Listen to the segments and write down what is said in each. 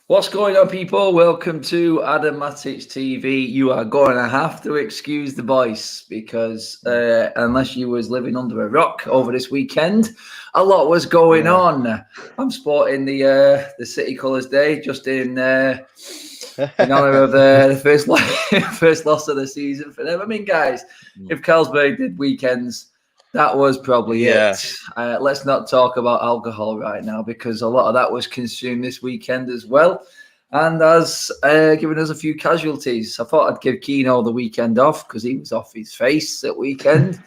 What's going on, people? Welcome to Matic TV. You are going to have to excuse the voice because unless you was living under a rock over this weekend, a lot was going on. I'm sporting the City Colours Day just in honour of the first loss of the season for them. I mean, guys, if Carlsberg did weekends, that was probably it. Let's not talk about alcohol right now because a lot of that was consumed this weekend as well. And has given us a few casualties. I thought I'd give Keno the weekend off because he was off his face that weekend.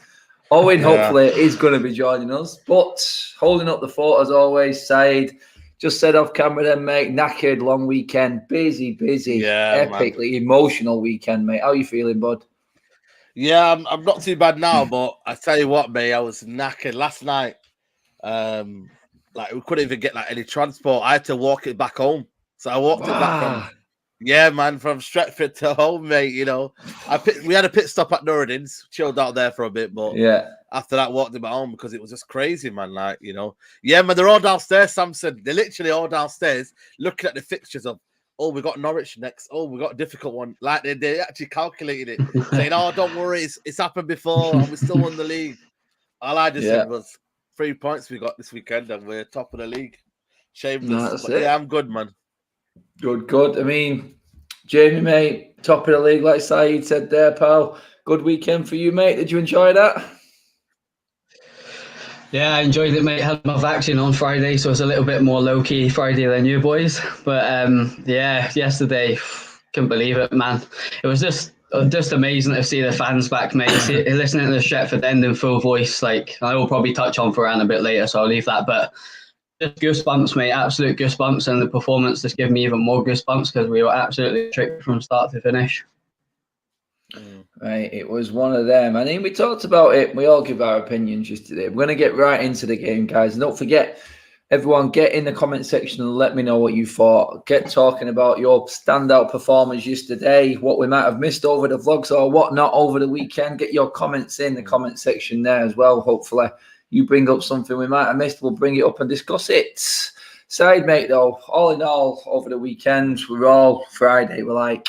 Owen, hopefully, is going to be joining us. But holding up the fort as always, Said. Just said off camera then, mate. Knackered, long weekend. Busy, epically emotional weekend, mate. How are you feeling, bud? Yeah, I'm not too bad now, but I tell you what, mate, I was knackered last night. Like we couldn't even get like any transport. I had to walk it back home. So I walked it back from Stretford to home, mate. You know, we had a pit stop at Norridin's, chilled out there for a bit, but after that, walked it back home because it was just crazy, man. Like, you know, man, they're all downstairs. Samson, they're literally all downstairs looking at the fixtures of. Oh, we got Norwich next. Oh, we got a difficult one. Like they actually calculated it, saying, "Oh, don't worry, it's happened before, and we still won the league." All I just said was 3 points we got this weekend, and we're top of the league. Shameless, but I'm good, man. Good. I mean, Jamie, mate, top of the league, like Saeed said there, pal. Good weekend for you, mate. Did you enjoy that? Yeah, I enjoyed it, mate. Had my vaccine on Friday, so it's a little bit more low-key Friday than you boys. But yesterday, couldn't believe it, man. It was just amazing to see the fans back, mate. Listening to the Stretford end in full voice, like I will probably touch on Varane a bit later, so I'll leave that. But just goosebumps, mate. Absolute goosebumps, and the performance just gave me even more goosebumps because we were absolutely tricked from start to finish. Right, it was one of them. I mean, we talked about it. We all give our opinions yesterday. We're going to get right into the game, guys. And don't forget, everyone, get in the comment section and let me know what you thought. Get talking about your standout performance yesterday, what we might have missed over the vlogs or whatnot over the weekend. Get your comments in the comment section there as well. Hopefully, you bring up something we might have missed. We'll bring it up and discuss it. Side, mate, though, all in all, over the weekend, we're all Friday. We're like,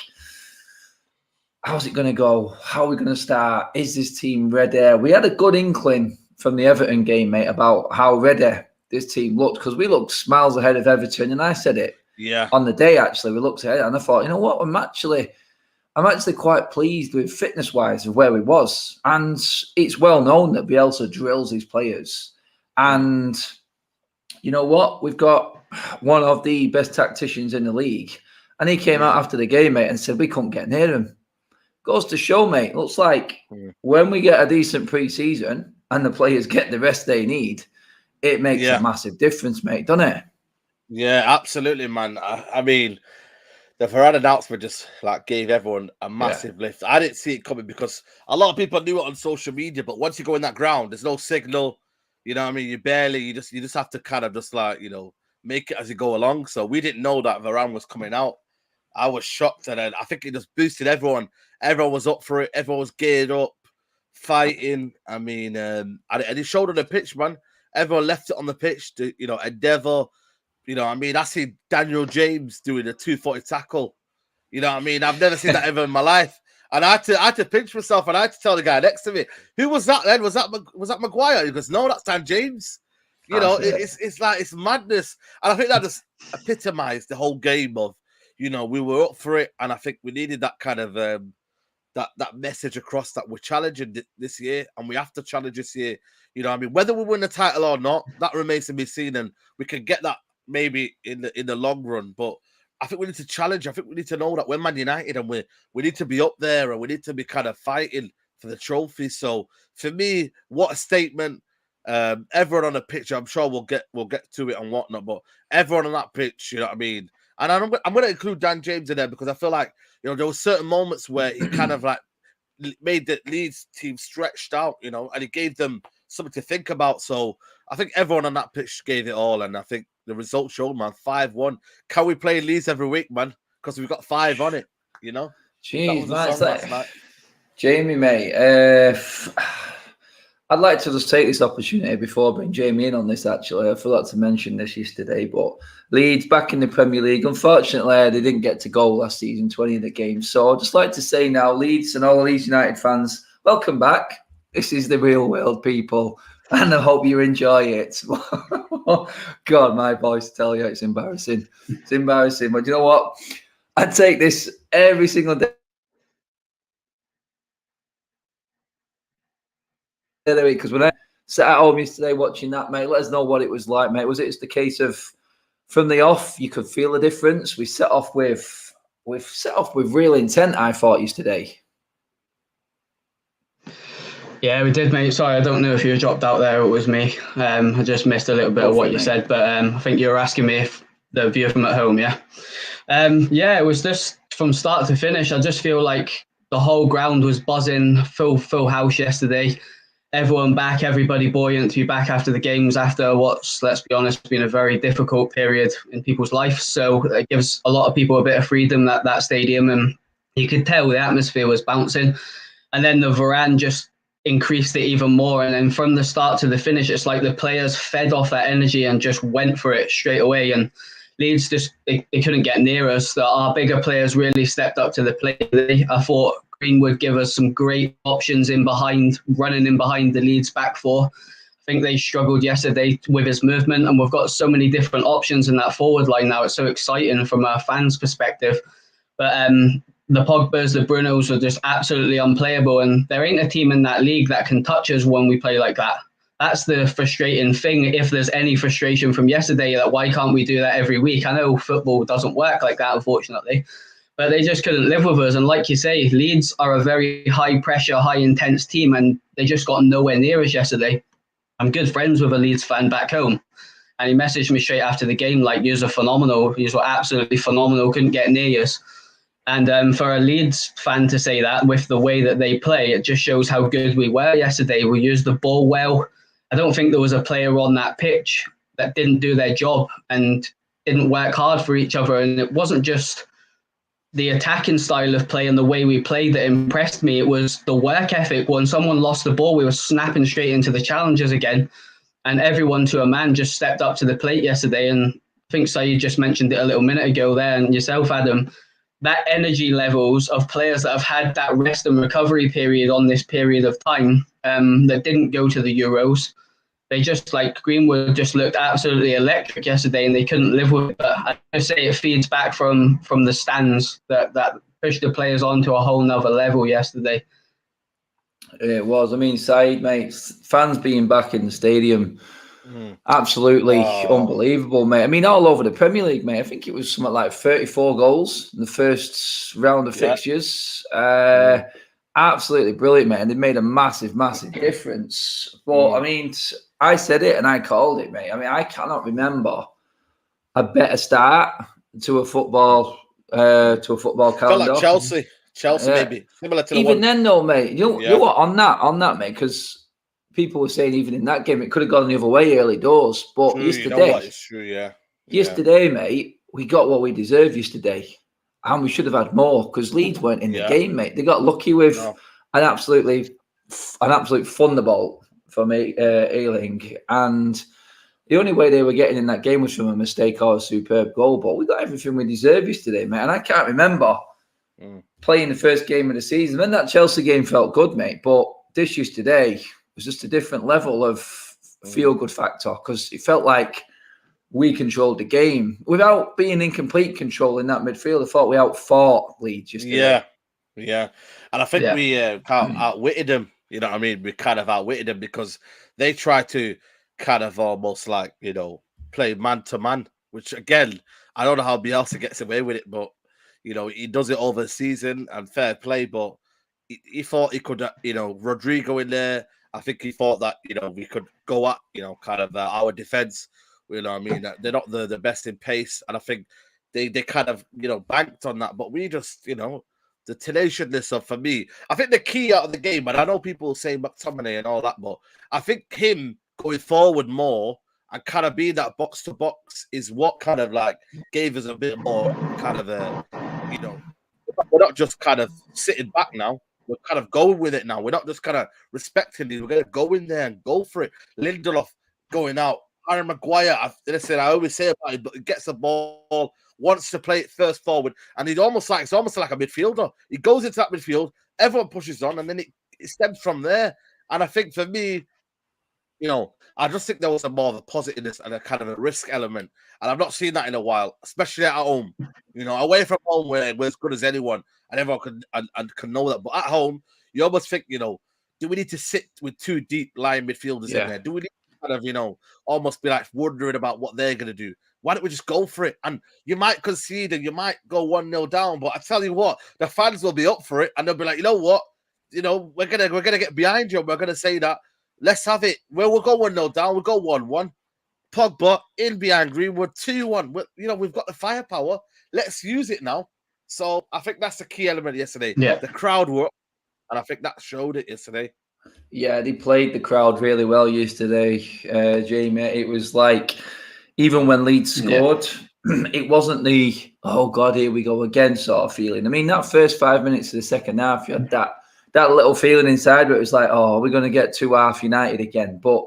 how's it going to go? How are we going to start? Is this team ready? We had a good inkling from the Everton game, mate, about how ready this team looked because we looked miles ahead of Everton, and I said it on the day, actually. We looked ahead, and I thought, you know what? I'm actually quite pleased with fitness-wise of where we was. And it's well known that Bielsa drills his players. And you know what? We've got one of the best tacticians in the league. And he came out after the game, mate, and said we couldn't get near him. Goes to show, mate. Looks like when we get a decent pre-season and the players get the rest they need, it makes a massive difference, mate, doesn't it? Yeah, absolutely, man. I mean, the Varane announcement just like gave everyone a massive lift. I didn't see it coming because a lot of people knew it on social media, but once you go in that ground, there's no signal. You know what I mean? You just have to kind of just like, you know, make it as you go along. So we didn't know that Varane was coming out. I was shocked, and I think it just boosted everyone. Everyone was up for it. Everyone was geared up, fighting. I mean, and it showed on the pitch, man. Everyone left it on the pitch to, you know, endeavour. You know, I mean, I see Daniel James doing a 240 tackle. You know what I mean? I've never seen that ever in my life. And I had to pinch myself, and I had to tell the guy next to me, who was that then? Was that Maguire? He goes, no, that's Dan James. You know, it's like, it's madness. And I think that just epitomised the whole game of, you know, we were up for it, and I think we needed that kind of that message across that we're challenging this year, and we have to challenge this year. You know what I mean? Whether we win the title or not, that remains to be seen, and we can get that maybe in the long run. But I think we need to challenge. I think we need to know that we're Man United, and we need to be up there, and we need to be kind of fighting for the trophy. So for me, what a statement. Everyone on the pitch, I'm sure we'll get to it and whatnot, but everyone on that pitch, you know what I mean? And I'm going to include Dan James in there because I feel like, you know, there were certain moments where he kind of like made the Leeds team stretched out, you know, and he gave them something to think about. So I think everyone on that pitch gave it all, and I think the result showed, man. 5-1. Can we play Leeds every week, man? Because we've got 5 on it, you know? Jeez, man. Jamie, mate, I'd like to just take this opportunity before I bring Jamie in on this, actually. I forgot to mention this yesterday, but Leeds back in the Premier League. Unfortunately, they didn't get to goal last season, 20 of the games. So I'd just like to say now, Leeds and all Leeds United fans, welcome back. This is the real world, people. And I hope you enjoy it. God, my voice, tell you, it's embarrassing. It's embarrassing. But you know what? I take this every single day. Because when I sat at home yesterday watching that, mate, let us know what it was like, mate. Was it just the case of from the off you could feel the difference? We set off with real intent, I thought, yesterday. Yeah, we did, mate. Sorry, I don't know if you dropped out there. It was me. I just missed a little bit of what you said, but I think you were asking me if the view from at home, yeah. Yeah, it was just from start to finish. I just feel like the whole ground was buzzing, full house yesterday. Everyone back, everybody buoyant to be back after the games, after what's, let's be honest, been a very difficult period in people's lives. So it gives a lot of people a bit of freedom at that stadium, and you could tell the atmosphere was bouncing. And then the Varane just increased it even more. And then from the start to the finish, it's like the players fed off that energy and just went for it straight away. And Leeds just, they couldn't get near us. Our bigger players really stepped up to the plate. I thought Greenwood give us some great options running in behind the Leeds back four. I think they struggled yesterday with his movement, and we've got so many different options in that forward line now. It's so exciting from a fan's perspective. But the Pogbas, the Brunos are just absolutely unplayable, and there ain't a team in that league that can touch us when we play like that. That's the frustrating thing. If there's any frustration from yesterday, that why can't we do that every week? I know football doesn't work like that, unfortunately. But they just couldn't live with us. And like you say, Leeds are a very high-pressure, high-intense team, and they just got nowhere near us yesterday. I'm good friends with a Leeds fan back home, and he messaged me straight after the game like, "You're phenomenal. You were absolutely phenomenal. Couldn't get near us." And for a Leeds fan to say that with the way that they play, it just shows how good we were yesterday. We used the ball well. I don't think there was a player on that pitch that didn't do their job and didn't work hard for each other. And it wasn't just the attacking style of play and the way we played that impressed me. It was the work ethic. When someone lost the ball, we were snapping straight into the challenges again. And everyone to a man just stepped up to the plate yesterday. And I think Saeed just mentioned it a little minute ago there, and yourself, Adam, that energy levels of players that have had that rest and recovery period on this period of time that didn't go to the Euros. They just, like Greenwood, just looked absolutely electric yesterday, and they couldn't live with it. But I just say it feeds back from the stands that pushed the players on to a whole nother level yesterday. It was. I mean, Saeed, mate, fans being back in the stadium, absolutely unbelievable, mate. I mean, all over the Premier League, mate. I think it was something like 34 goals in the first round of fixtures. Absolutely brilliant, mate. And they made a massive, massive difference. But I mean, I said it and I called it, mate. I mean, I cannot remember a better start to a football calendar. Felt like Chelsea maybe similar to even then, though, mate. You know what? On that, mate, because people were saying even in that game it could have gone the other way early doors. But yesterday, it's true, yesterday, mate, we got what we deserved yesterday. And we should have had more because Leeds weren't in the game, mate. They got lucky with an absolute thunderbolt from Ealing. And the only way they were getting in that game was from a mistake or a superb goal. But we got everything we deserved yesterday, mate. And I can't remember playing the first game of the season. Then that Chelsea game felt good, mate. But this yesterday was just a different level of feel-good factor because it felt like we controlled the game without being in complete control in that midfield. I thought we outfought Leeds yesterday. Yeah. And I think we outwitted them. You know what I mean? We kind of outwitted them because they tried to kind of almost like, play man-to-man, which, again, I don't know how Bielsa gets away with it, but, he does it over the season and fair play, but he thought he could, Rodrigo in there. I think he thought that, we could go at, kind of our defense. You know what I mean? They're not the best in pace. And I think they kind of, banked on that. But we just, the tenaciousness of, for me, I think the key out of the game, and I know people say McTominay and all that, but I think him going forward more and kind of being that box to box is what kind of like gave us a bit more kind of a, we're not just kind of sitting back now. we're kind of going with it now. We're not just kind of respecting it. We're going to go in there and go for it. Lindelof going out. Harry Maguire, I always say about it, but he gets the ball, wants to play it first forward, and it's almost like a midfielder. He goes into that midfield, everyone pushes on, and then it stems from there. And I think for me, I just think there was more of a positiveness and a kind of a risk element, and I've not seen that in a while, especially at home. Away from home where we're as good as anyone, and everyone can know that. But at home, you almost think, do we need to sit with two deep lying midfielders in there? Do we need kind of, almost be like wondering about what they're going to do? Why don't we just go for it? And you might concede and you might go 1-0 down, but I tell you what, the fans will be up for it and they'll be like, you know what? We're gonna get behind you. And we're gonna say that. Let's have it. Well, we'll go 1-0 down. We'll go 1-1. Pogba in behind Greenwood 2-1. We've got the firepower. Let's use it now. So I think that's the key element yesterday. Yeah. The crowd were up, and I think that showed it yesterday. Yeah, they played the crowd really well yesterday, Jamie. It was like, even when Leeds scored, it wasn't the, oh God, here we go again sort of feeling. I mean, that first 5 minutes of the second half, you had that little feeling inside where it was like, oh, we're going to get 2-1 United again. But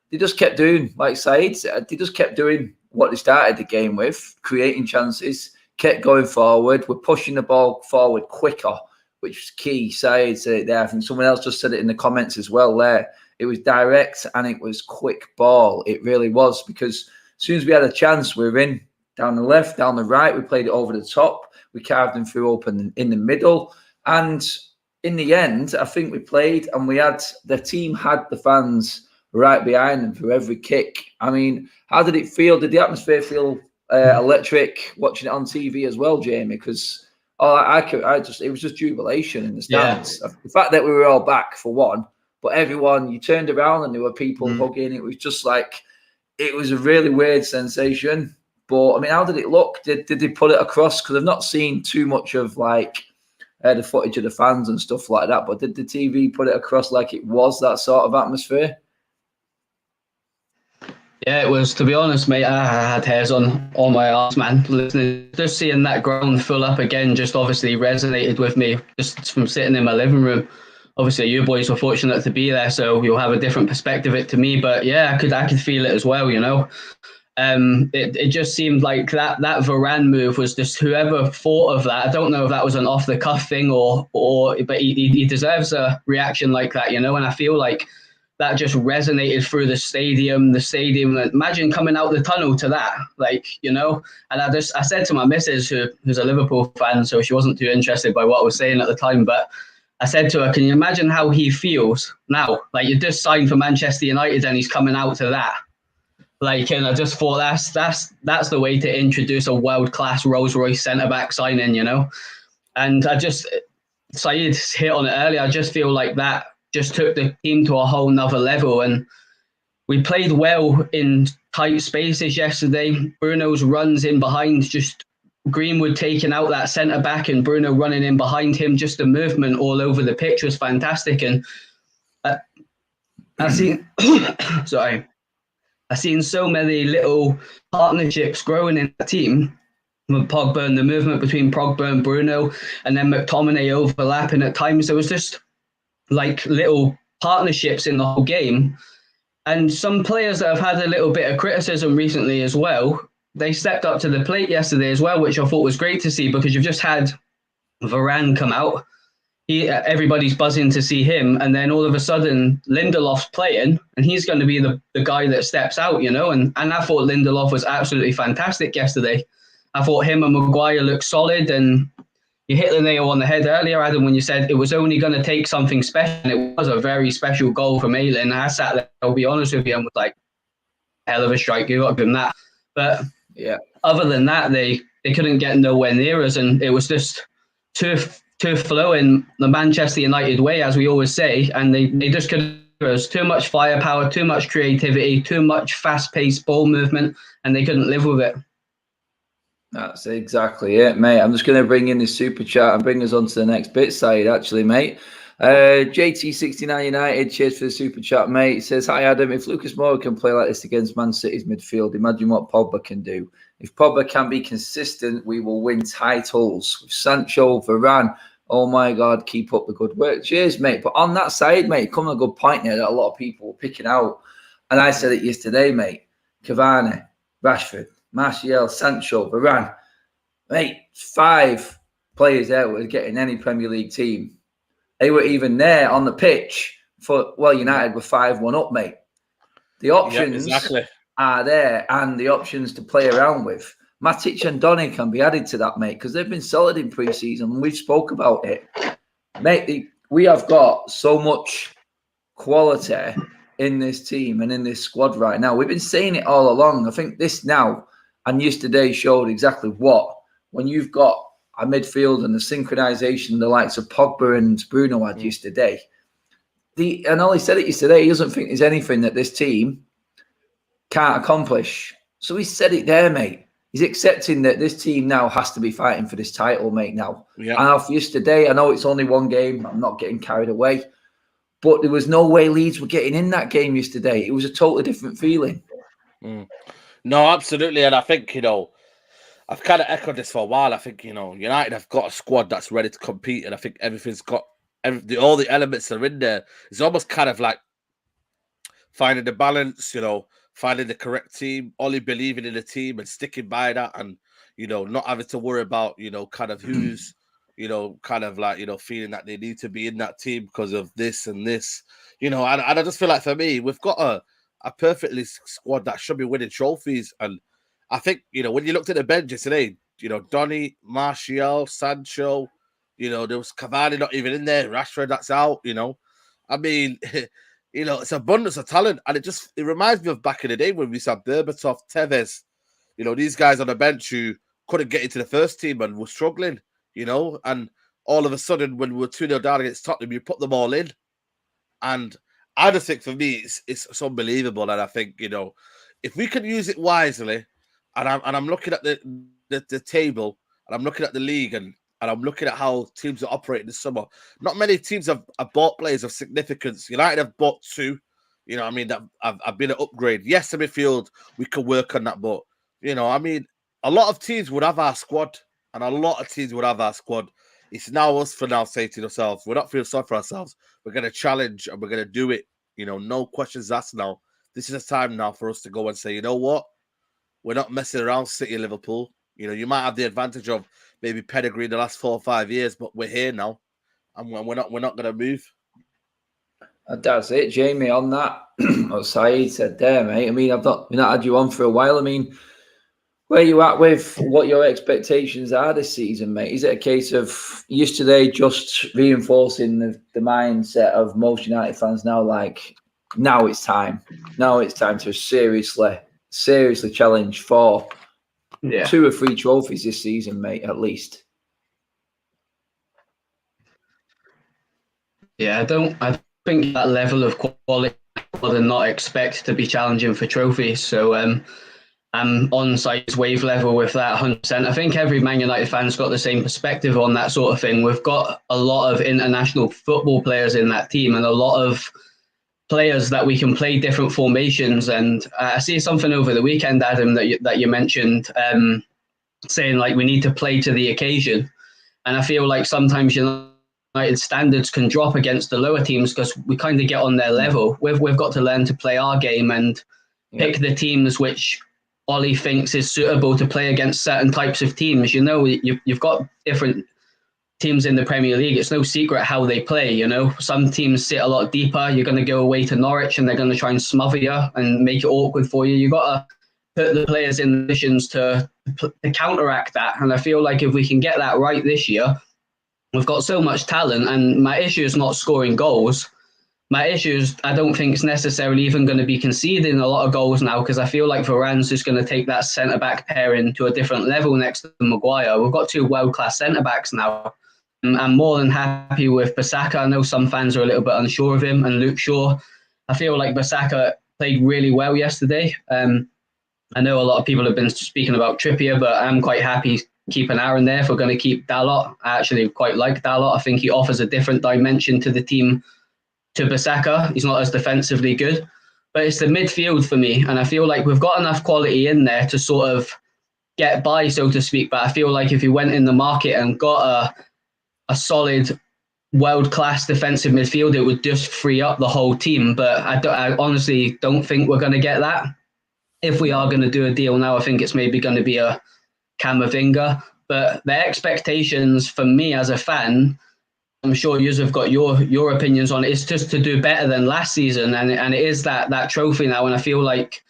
they just kept doing, like Said said, they just kept doing what they started the game with, creating chances, kept going forward. We're pushing the ball forward quicker, which was key. Said said it there. I think someone else just said it in the comments as well there. It was direct and it was quick ball. It really was, because as soon as we had a chance, we were in, down the left, down the right. We played it over the top. We carved them through open in the middle. And in the end, I think we played and the team had the fans right behind them for every kick. I mean, how did it feel? Did the atmosphere feel electric watching it on TV as well, Jamie? Because it was just jubilation in the stands. Yeah. The fact that we were all back for one, but everyone, you turned around and there were people hugging. It was just like, it was a really weird sensation. But I mean, how did it look? Did they put it across? Because I've not seen too much of like the footage of the fans and stuff like that. But did the TV put it across like it was that sort of atmosphere? Yeah, it was, to be honest, mate, I had hairs on my arse, man. Listening, just seeing that ground full up again just obviously resonated with me just from sitting in my living room. Obviously, you boys were fortunate to be there, so you'll have a different perspective it to me. But yeah, I could feel it as well, It just seemed like that Varane move was just, whoever thought of that, I don't know if that was an off the cuff thing but he deserves a reaction like that, And I feel like that just resonated through the stadium. Imagine coming out the tunnel to that, And I said to my missus, who's a Liverpool fan, so she wasn't too interested by what I was saying at the time, but I said to her, can you imagine how he feels now? Like, you just signed for Manchester United and he's coming out to that. And I just thought that's the way to introduce a world-class Rolls-Royce centre-back signing, And Saeed hit on it earlier, I just feel like that just took the team to a whole nother level. And we played well in tight spaces yesterday. Bruno's runs in behind, just Greenwood taking out that centre-back and Bruno running in behind him, just the movement all over the pitch was fantastic. And I've seen so many little partnerships growing in the team with Pogba and the movement between Pogba and Bruno, and then McTominay overlapping at times. There was just like little partnerships in the whole game. And some players that have had a little bit of criticism recently as well, they stepped up to the plate yesterday as well, which I thought was great to see, because you've just had Varane come out. Everybody's buzzing to see him, and then all of a sudden Lindelof's playing and he's going to be the guy that steps out, and I thought Lindelof was absolutely fantastic yesterday. I thought him and Maguire looked solid, and you hit the nail on the head earlier, Adam, when you said it was only going to take something special, and it was a very special goal from Ayling. I sat there, I'll be honest with you, and was like, hell of a strike, you got to give him that. But yeah, other than that, they couldn't get nowhere near us, and it was just too flowing the Manchester United way, as we always say, and they just couldn't. There was too much firepower, too much creativity, too much fast-paced ball movement, and they couldn't live with it. That's exactly it, mate. I'm just going to bring in this super chat and bring us on to the next bit side, actually, mate. JT69 United, cheers for the super chat, mate. He says, hi, Adam. If Lucas Moura can play like this against Man City's midfield, imagine what Pogba can do. If Pogba can be consistent, we will win titles. With Sancho, Varane, Oh my God, keep up the good work. Cheers, mate. But on that side, mate, come a good point there that a lot of people were picking out. And I said it yesterday, mate. Cavani, Rashford, Martial, Sancho, Varane. Mate, 5 players there were getting any Premier League team. They were even there on the pitch for, well, United were 5-1 up, mate. The options are there and the options to play around with. Matic and Donny can be added to that, mate, because they've been solid in pre-season. We've spoke about it. Mate, we have got so much quality in this team and in this squad right now. We've been saying it all along. I think this now and yesterday showed exactly what. When you've got a midfield and the synchronization, the likes of Pogba and Bruno had yesterday. And Ollie said it yesterday, he doesn't think there's anything that this team can't accomplish. So he said it there, mate. He's accepting that this team now has to be fighting for this title, mate, now. Yeah. And off yesterday, I know it's only one game. I'm not getting carried away. But there was no way Leeds were getting in that game yesterday. It was a totally different feeling. No, absolutely. And I think, I've kind of echoed this for a while. I think, United have got a squad that's ready to compete. And I think everything's got, all the elements are in there. It's almost kind of like finding the balance, finding the correct team, only believing in the team and sticking by that, and not having to worry about kind of who's kind of like feeling that they need to be in that team because of this and this, and I just feel like for me we've got a perfectly squad that should be winning trophies. And I think when you looked at the bench yesterday, Donny, Martial, Sancho, there was Cavani not even in there, Rashford that's out, I mean. It's abundance of talent, and it reminds me of back in the day when we saw Berbatov, Tevez, these guys on the bench who couldn't get into the first team and were struggling, and all of a sudden when we were 2-0 down against Tottenham, you put them all in. And I just think for me, it's unbelievable. And I think, if we can use it wisely, and I'm looking at the table, and I'm looking at the league, and I'm looking at how teams are operating this summer. Not many teams have bought players of significance. United have bought 2. That have been an upgrade. Yes, the midfield, we can work on that. But, a lot of teams would have our squad. And a lot of teams would have our squad. It's now us for now saying to ourselves, we're not feeling sorry for ourselves. We're going to challenge and we're going to do it. No questions asked now. This is a time now for us to go and say, you know what? We're not messing around City and Liverpool. You might have the advantage of maybe pedigree in the last 4 or 5 years, but we're here now, and we're not going to move. That's it, Jamie. On that, what Saeed said there, mate. I've not had you on for a while. Where you at with what your expectations are this season, mate? Is it a case of yesterday just reinforcing the mindset of most United fans now? Like, now it's time. Now it's time to seriously challenge for 2 or 3 trophies this season, mate, at least. Yeah, I think that level of quality more than not expect to be challenging for trophies. So I'm on Side's wave level with that 100%. I think every Man United fan's got the same perspective on that sort of thing. We've got a lot of international football players in that team and a lot of players that we can play different formations. And I see something over the weekend, Adam, that you mentioned, saying like we need to play to the occasion. And I feel like sometimes United standards can drop against the lower teams because we kind of get on their level. We've got to learn to play our game and pick the teams which Ollie thinks is suitable to play against certain types of teams. You've got different teams in the Premier League. It's no secret how they play. Some teams sit a lot deeper. You're going to go away to Norwich and they're going to try and smother you and make it awkward for you. You've got to put the players in positions to counteract that. And I feel like if we can get that right this year, we've got so much talent. And my issue is not scoring goals. My issue is I don't think it's necessarily even going to be conceding a lot of goals now, because I feel like Varane's just going to take that centre-back pairing to a different level next to Maguire. We've got 2 world-class centre-backs now. I'm more than happy with Bissaka. I know some fans are a little bit unsure of him. And Luke Shaw, I feel like Bissaka played really well yesterday. I know a lot of people have been speaking about Trippier, but I'm quite happy keeping Aaron there if we're going to keep Dalot. I actually quite like Dalot. I think he offers a different dimension to the team to Bissaka. He's not as defensively good. But it's the midfield for me. And I feel like we've got enough quality in there to sort of get by, so to speak. But I feel like if you went in the market and got a solid, world-class defensive midfield, it would just free up the whole team. But I honestly don't think we're going to get that. If we are going to do a deal now, I think it's maybe going to be a Camavinga. But the expectations for me as a fan, I'm sure you have got your opinions on it, is just to do better than last season. And it is that trophy now. And I feel like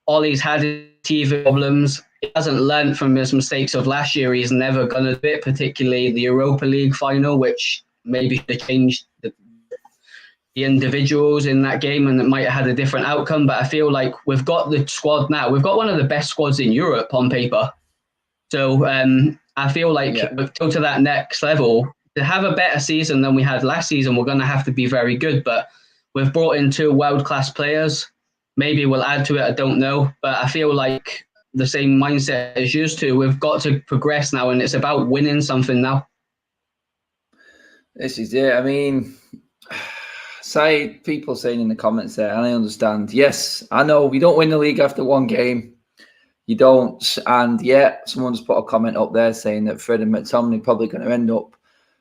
Ollie's had TV problems. He hasn't learned from his mistakes of last year. He's never going to do it, particularly the Europa League final, which maybe should have changed the individuals in that game and it might have had a different outcome. But I feel like we've got the squad now. We've got one of the best squads in Europe on paper. So I feel like we've go to that next level. To have a better season than we had last season, we're going to have to be very good. But we've brought in 2 world-class players. Maybe we'll add to it, I don't know. But I feel like the same mindset as used to. We've got to progress now, and it's about winning something now. This is it. I mean, people saying in the comments there, and I understand. Yes, I know we don't win the league after one game. You don't. And someone's put a comment up there saying that Fred and McTominay probably going to end up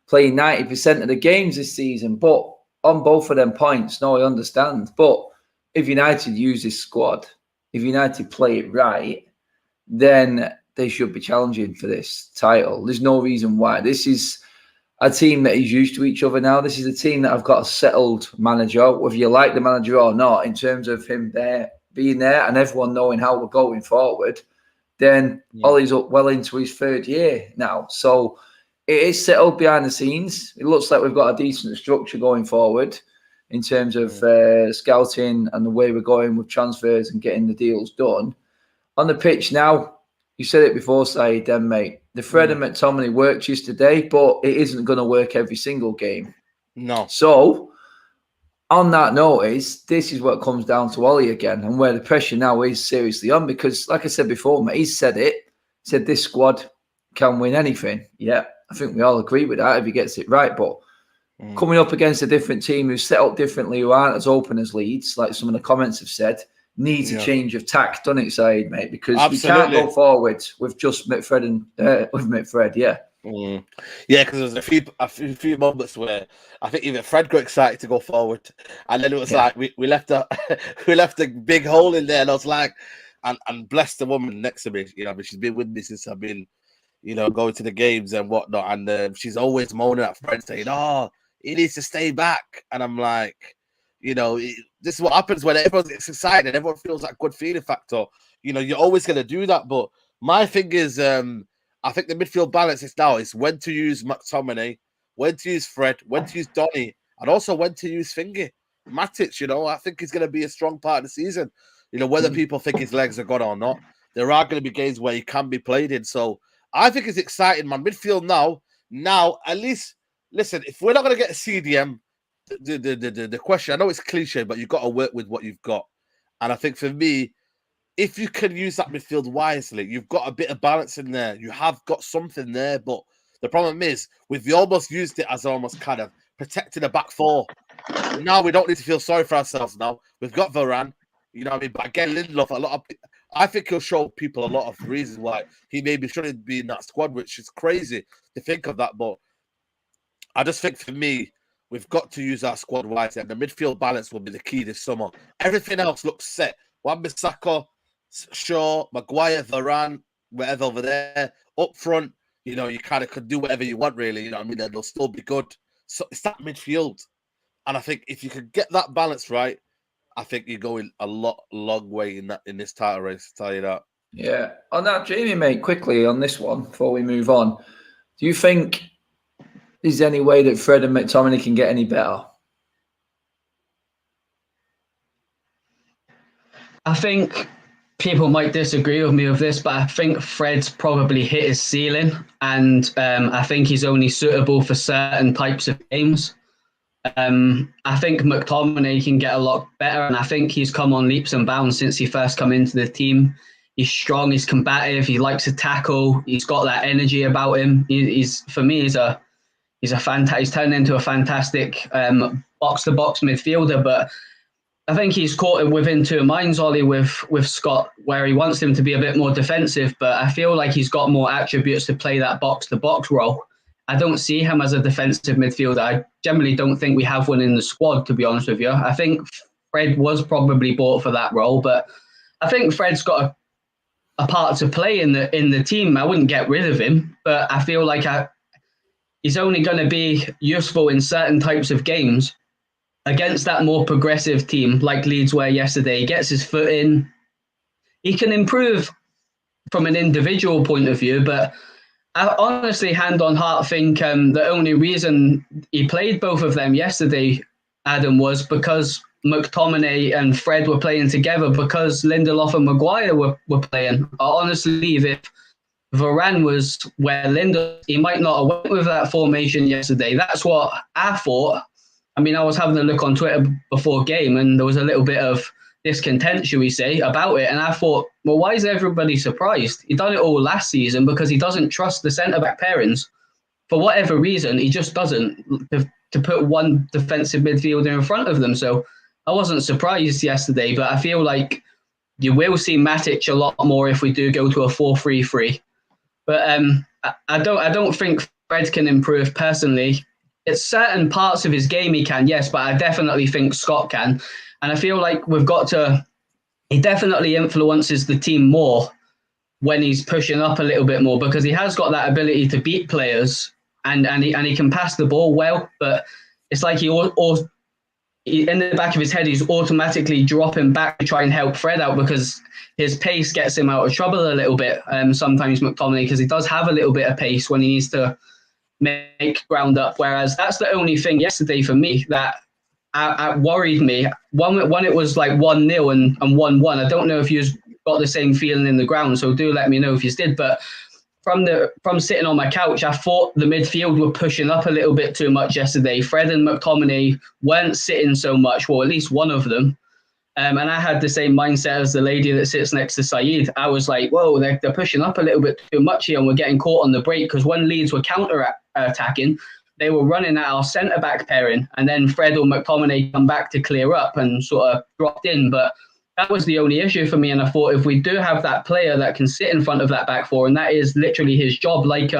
playing 90% of the games this season. But on both of them points, no, I understand. But if United use this squad, if United play it right, then they should be challenging for this title. There's no reason why. This is a team that is used to each other now. This is a team that have got a settled manager, whether you like the manager or not, in terms of him being there and everyone knowing how we're going forward. Then Ollie's up well into his 3rd year now. So it is settled behind the scenes. It looks like we've got a decent structure going forward in terms of scouting and the way we're going with transfers and getting the deals done. On the pitch now, you said it before, Saeed, mate. The Fred and McTominay worked yesterday, but it isn't going to work every single game. No. So, on that notice, this is what comes down to Ollie again, and where the pressure now is seriously on, because, like I said before, mate, he said this squad can win anything. Yeah, I think we all agree with that if he gets it right, but coming up against a different team who's set up differently, who aren't as open as Leeds, like some of the comments have said, needs a change of tack, doesn't it, Saeed, mate? Because we can't go forward with just Midfield and with Midfield, Yeah, because there was a few moments where I think even Fred got excited to go forward, and then it was like we left a big hole in there, and I was like, and bless the woman next to me, she's been with me since I've been, going to the games and whatnot, and she's always moaning at Fred saying, "Oh, he needs to stay back," and I'm like, this is what happens when everyone gets excited and everyone feels that good feeling factor. You're always going to do that. But my thing is, I think the midfield balance is when to use McTominay, when to use Fred, when to use Donny, and also when to use Fingy. Matic, I think he's going to be a strong part of the season. Whether people think his legs are gone or not, there are going to be games where he can be played in. So I think it's exciting, man. Midfield now, at least, listen, if we're not going to get a CDM, the question, I know it's cliche, but you've got to work with what you've got. And I think for me, if you can use that midfield wisely, you've got a bit of balance in there. You have got something there. But the problem is, we've almost used it as almost kind of protecting a back 4. Now we don't need to feel sorry for ourselves now. We've got Varane, but again, Lindelof, I think he'll show people a lot of reasons why he maybe shouldn't be in that squad, which is crazy to think of that. But I just think for me, we've got to use our squad wisely, and the midfield balance will be the key this summer. Everything else looks set. Wan-Bissaka, Shaw, Maguire, Varane, whatever over there. Up front, you kind of could do whatever you want, really. They'll still be good. So it's that midfield. And I think if you could get that balance right, I think you're going a long way in this title race, I'll tell you that. Yeah. On that, Jamie, mate, quickly on this one, before we move on, do you think is there any way that Fred and McTominay can get any better? I think people might disagree with me with this, but I think Fred's probably hit his ceiling, and I think he's only suitable for certain types of games. I think McTominay can get a lot better, and I think he's come on leaps and bounds since he first come into the team. He's strong, he's combative, he likes to tackle, he's got that energy about him. He's turned into a fantastic box-to-box midfielder, but I think he's caught within 2 minds, Ollie, with Scott, where he wants him to be a bit more defensive, but I feel like he's got more attributes to play that box-to-box role. I don't see him as a defensive midfielder. I generally don't think we have one in the squad, to be honest with you. I think Fred was probably bought for that role, but I think Fred's got a part to play in the team. I wouldn't get rid of him, but I feel like he's only going to be useful in certain types of games against that more progressive team like Leeds were yesterday. He gets his foot in. He can improve from an individual point of view, but I honestly, hand on heart, think the only reason he played both of them yesterday, Adam, was because McTominay and Fred were playing together, because Lindelof and Maguire were playing. I honestly believe if Varane was where Lindelof, he might not have went with that formation yesterday. That's what I thought. I mean, I was having a look on Twitter before game, and there was a little bit of discontent, shall we say, about it. And I thought, well, why is everybody surprised? He done it all last season because he doesn't trust the centre-back pairings. For whatever reason, he just doesn't, to put one defensive midfielder in front of them. So I wasn't surprised yesterday, but I feel like you will see Matic a lot more if we do go to a 4-3-3. But I don't think Fred can improve personally. It's certain parts of his game he can, yes, but I definitely think Scott can. And I feel like he definitely influences the team more when he's pushing up a little bit more, because he has got that ability to beat players and he can pass the ball well, but it's like he in the back of his head, he's automatically dropping back to try and help Fred out because his pace gets him out of trouble a little bit. Sometimes McTominay, because he does have a little bit of pace when he needs to make ground up. Whereas that's the only thing yesterday for me that worried me. When it was like 1-0 and 1-1, I don't know if you got the same feeling in the ground, so do let me know if you did. But from sitting on my couch, I thought the midfield were pushing up a little bit too much yesterday. Fred and McTominay weren't sitting so much, well, at least one of them. And I had the same mindset as the lady that sits next to Saeed. I was like, whoa, they're pushing up a little bit too much here, and we're getting caught on the break, because when Leeds were counter-attacking, they were running at our centre-back pairing, and then Fred or McTominay come back to clear up and sort of dropped in. But that was the only issue for me, and I thought if we do have that player that can sit in front of that back four, and that is literally his job, like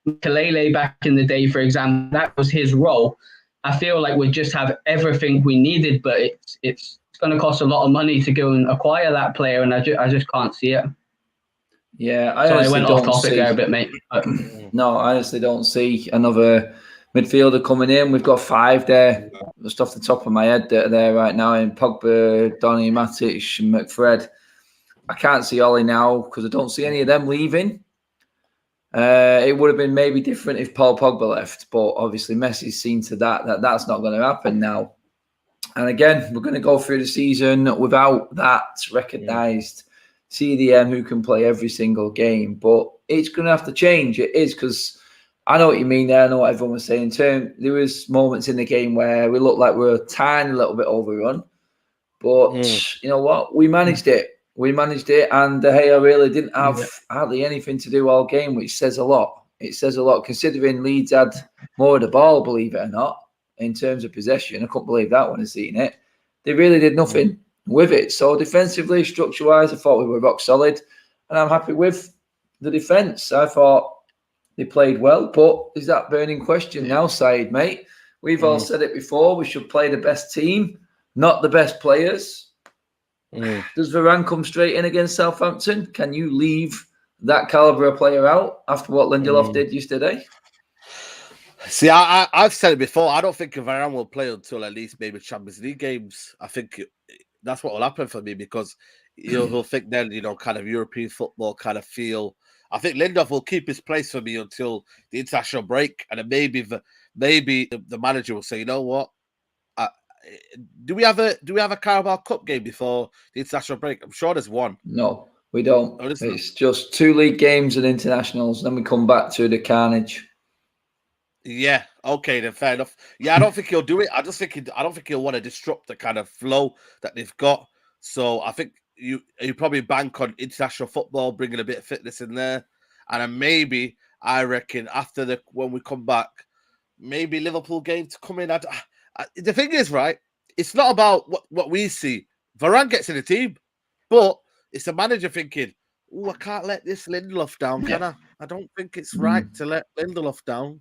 Kalele back in the day, for example, that was his role. I feel like we just have everything we needed, but it's going to cost a lot of money to go and acquire that player, and I just can't see it. Yeah, I went off topic there a bit, mate. But no, I honestly don't see another midfielder coming in. We've got 5 there, just off the top of my head, that are there right now, in Pogba, Donny, Matic, and McFred. I can't see Ollie now because I don't see any of them leaving. It would have been maybe different if Paul Pogba left, but obviously Messi's seen to that's not going to happen now. And again, we're going to go through the season without that recognised CDM who can play every single game, but it's going to have to change. It is, because I know what you mean there. I know what everyone was saying. There was moments in the game where we looked like we were a tiny little bit overrun, but you know what? We managed it. And De Gea really didn't have hardly anything to do all game, which says a lot. It says a lot, considering Leeds had more of the ball, believe it or not, in terms of possession. I couldn't believe that when I seen it. They really did nothing with it. So defensively, structure-wise, I thought we were rock solid, and I'm happy with the defence. I thought they played well, but is that burning question now, Saeed, mate? We've all said it before. We should play the best team, not the best players. Does Varane come straight in against Southampton? Can you leave that calibre of player out after what Lindelof did yesterday? See, I've said it before. I don't think Varane will play until at least maybe Champions League games. I think that's what will happen for me, because he'll think then, kind of European football kind of feel. I think Lindelof will keep his place for me until the international break, and then maybe the manager will say, you know what, do we have a Carabao Cup game before the international break? I'm sure there's one. No, we don't. It's just 2 league games and internationals. Then we come back to the carnage. Yeah. Okay. Then fair enough. Yeah, I don't think he'll do it. I don't think he'll want to disrupt the kind of flow that they've got. So I think you probably bank on international football, bringing a bit of fitness in there, and then maybe I reckon after when we come back, maybe Liverpool game to come in. The thing is, right, it's not about what we see. Varane gets in the team, but it's the manager thinking, I can't let this Lindelof down, can I? I don't think it's right to let Lindelof down.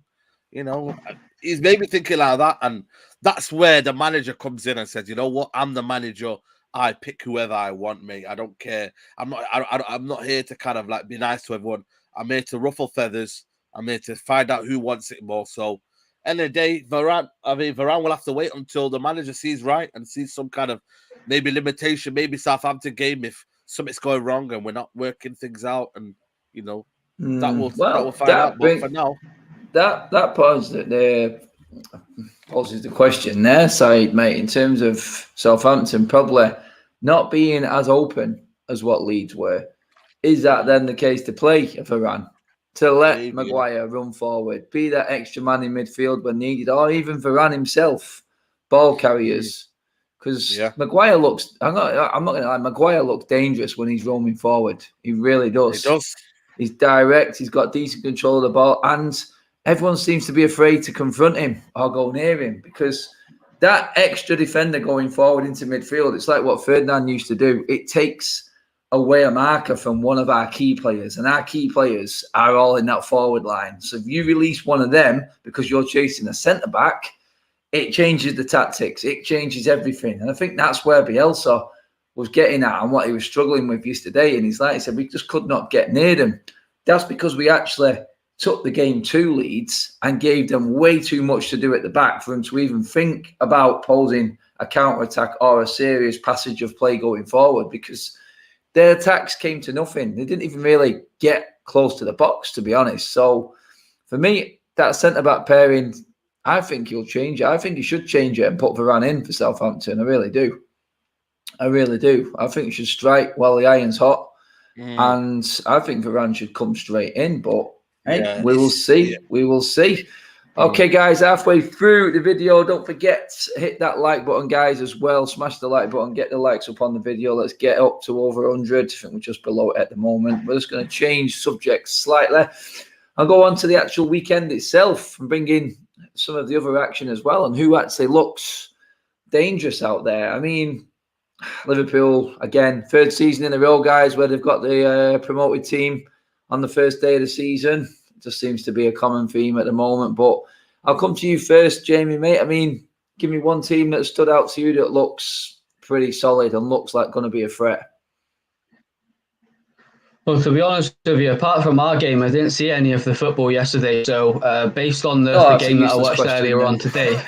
You know, he's maybe thinking like that, and that's where the manager comes in and says, "You know what? I'm the manager. I pick whoever I want, mate. I don't care. I'm not here to kind of like be nice to everyone. I'm here to ruffle feathers. I'm here to find out who wants it more." So, end of the day, Varane will have to wait until the manager sees right and sees some kind of maybe limitation, maybe Southampton game if something's going wrong and we're not working things out, and you know that will find out. But for now. That poses the question their side, mate, in terms of Southampton probably not being as open as what Leeds were. Is that then the case to play Varane? To let Maguire run forward, be that extra man in midfield when needed, or even Varane himself, ball carriers. Because Maguire looks, I'm not going to lie, Maguire looks dangerous when he's roaming forward. He really does. He does. He's direct, he's got decent control of the ball, and everyone seems to be afraid to confront him or go near him because that extra defender going forward into midfield, it's like what Ferdinand used to do. It takes away a marker from one of our key players, and our key players are all in that forward line. So if you release one of them because you're chasing a centre-back, it changes the tactics. It changes everything. And I think that's where Bielsa was getting at and what he was struggling with yesterday. And he's like he said, we just could not get near them. That's because we actually took the game to Leeds and gave them way too much to do at the back for them to even think about posing a counter-attack or a serious passage of play going forward, because their attacks came to nothing. They didn't even really get close to the box, to be honest. So for me, that centre-back pairing, I think he'll change it. I think he should change it and put Varane in for Southampton. I really do. I really do. I think he should strike while the iron's hot. And I think Varane should come straight in, but hey, we will see. We will see. Okay, guys, halfway through the video, don't forget, hit that like button, guys, as well. Smash the like button, get the likes up on the video. Let's get up to over 100. I think we're just below it at the moment. We're just going to change subjects slightly. I'll go on to the actual weekend itself and bring in some of the other action as well and who actually looks dangerous out there. I mean, Liverpool, again, third season in a row, guys, where they've got the promoted team on the first day of the season. It just seems to be a common theme at the moment. But I'll come to you first, Jamie, mate. I mean, give me one team that stood out to you that looks pretty solid and looks like going to be a threat. Well, to be honest with you, apart from our game, I didn't see any of the football yesterday. So based on the game that I watched earlier on today,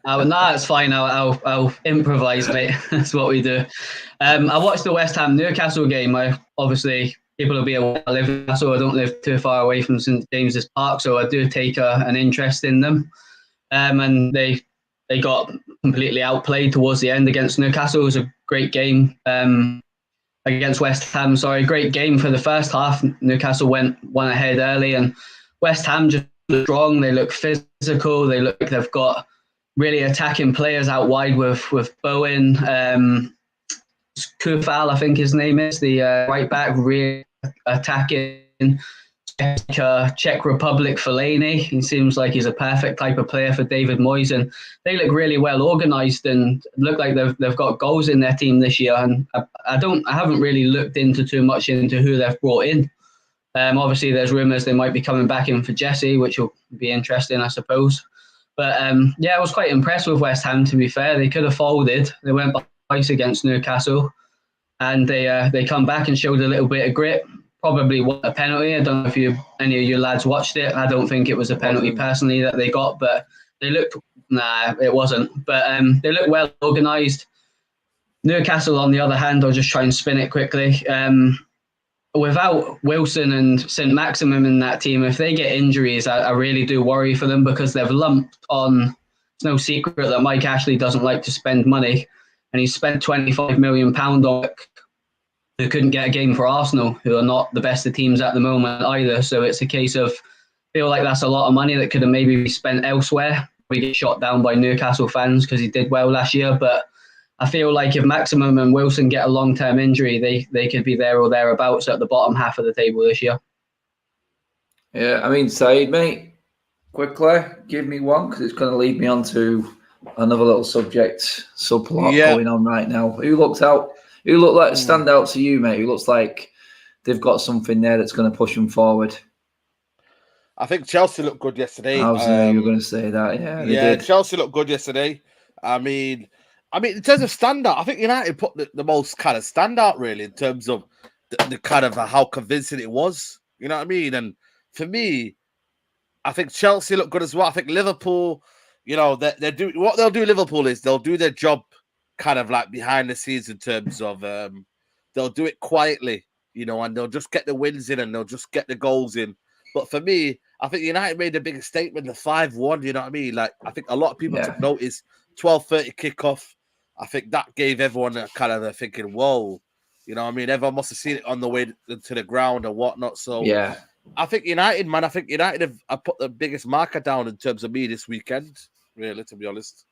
it's fine. I'll improvise, mate. That's what we do. I watched the West Ham Newcastle game. People will be aware I live in Newcastle. I don't live too far away from St James's Park, so I do take an interest in them. And they got completely outplayed towards the end against Newcastle. It was a great game. Against West Ham, great game for the first half. Newcastle went one ahead early, and West Ham just look strong. They look physical. They look like they've got really attacking players out wide with Bowen, Kufal, I think his name is, the right back, really attacking. Czech Republic Fellaini. He seems like he's a perfect type of player for David Moyes, and they look really well organised and look like they've got goals in their team this year. And I haven't really looked into who they've brought in. Obviously, there's rumours they might be coming back in for Jesse, which will be interesting, I suppose. But I was quite impressed with West Ham. To be fair, they could have folded. They went twice against Newcastle, and they come back and showed a little bit of grit. Probably a penalty. I don't know if any of you lads watched it. I don't think it was a penalty personally that they got, but they looked. Nah, it wasn't. But they look well organised. Newcastle, on the other hand, I'll just try and spin it quickly. Without Wilson and St Maximin in that team, if they get injuries, I really do worry for them, because they've lumped on. It's no secret that Mike Ashley doesn't like to spend money, and he's spent £25 million on who couldn't get a game for Arsenal, who are not the best of teams at the moment either. So it's a case of, feel like that's a lot of money that could have maybe been spent elsewhere. We get shot down by Newcastle fans because he did well last year. But I feel like if Maximum and Wilson get a long-term injury, they could be there or thereabouts at the bottom half of the table this year. Yeah, I mean, Saeed, mate, quickly, give me one, because it's going to lead me on to another little subplot going on right now. Who looked like stand out to you, mate? Who looks like they've got something there that's going to push them forward? I think Chelsea looked good yesterday. I was you were going to say that. Yeah, they did. Chelsea looked good yesterday. I mean, in terms of standout, I think United put the most kind of standout really in terms of the kind of how convincing it was. You know what I mean? And for me, I think Chelsea look good as well. I think Liverpool, you know, they do what they'll do. Liverpool is they'll do their job kind of like behind the scenes in terms of they'll do it quietly, you know, and they'll just get the wins in and they'll just get the goals in. But for me, I think United made a big statement, the 5-1, you know what I mean? Like, I think a lot of people took notice, 12:30 kickoff. I think that gave everyone a kind of a thinking, whoa, you know what I mean? Everyone must have seen it on the way to the ground and whatnot. So, yeah. I think United, man, have put the biggest marker down in terms of me this weekend, really, to be honest.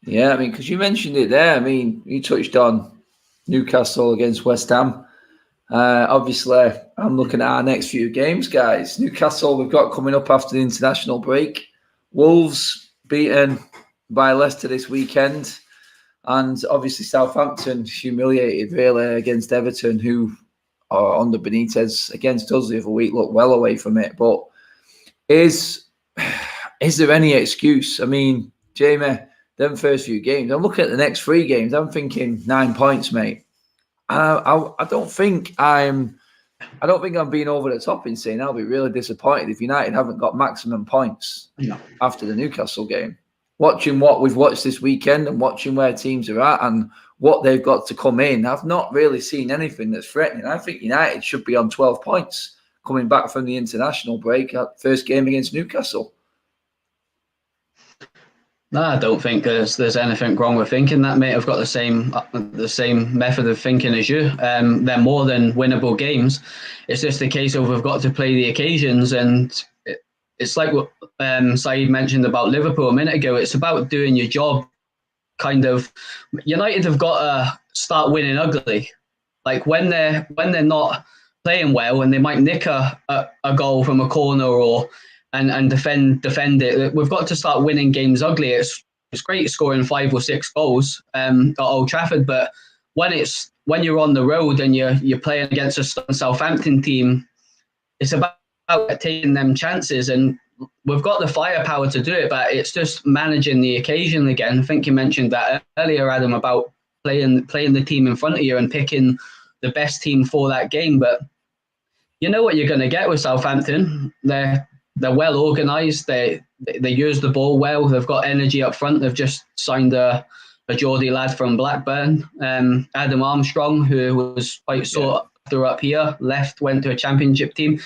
Yeah, I mean, because you mentioned it there. I mean, you touched on Newcastle against West Ham. Obviously, I'm looking at our next few games, guys. Newcastle, we've got coming up after the international break. Wolves beaten by Leicester this weekend. And obviously, Southampton humiliated, really, against Everton, who are under Benitez against us the other week, look well away from it. But is there any excuse? I mean, Jamie, them first few games, I'm looking at the next 3 games, I'm thinking 9 points, mate. I don't think I'm being over the top in saying I'll be really disappointed if United haven't got maximum points after the Newcastle game. Watching what we've watched this weekend and watching where teams are at and what they've got to come in, I've not really seen anything that's threatening. I think United should be on 12 points coming back from the international break at first game against Newcastle. No, I don't think there's anything wrong with thinking that, mate. I've got the same method of thinking as you. They're more than winnable games. It's just a case of we've got to play the occasions, and it's like what Saeed mentioned about Liverpool a minute ago. It's about doing your job. Kind of, United have got to start winning ugly. Like when they're not playing well, and they might nick a goal from a corner or. And defend it. We've got to start winning games ugly. It's great scoring 5 or 6 goals at Old Trafford, but when you're on the road and you're playing against a Southampton team, it's about taking them chances, and we've got the firepower to do it. But it's just managing the occasion again. I think you mentioned that earlier, Adam, about playing the team in front of you and picking the best team for that game. But you know what you're going to get with Southampton. They're well organised. They use the ball well. They've got energy up front. They've just signed a Geordie lad from Blackburn, Adam Armstrong, who was quite sought after up here, went to a championship team.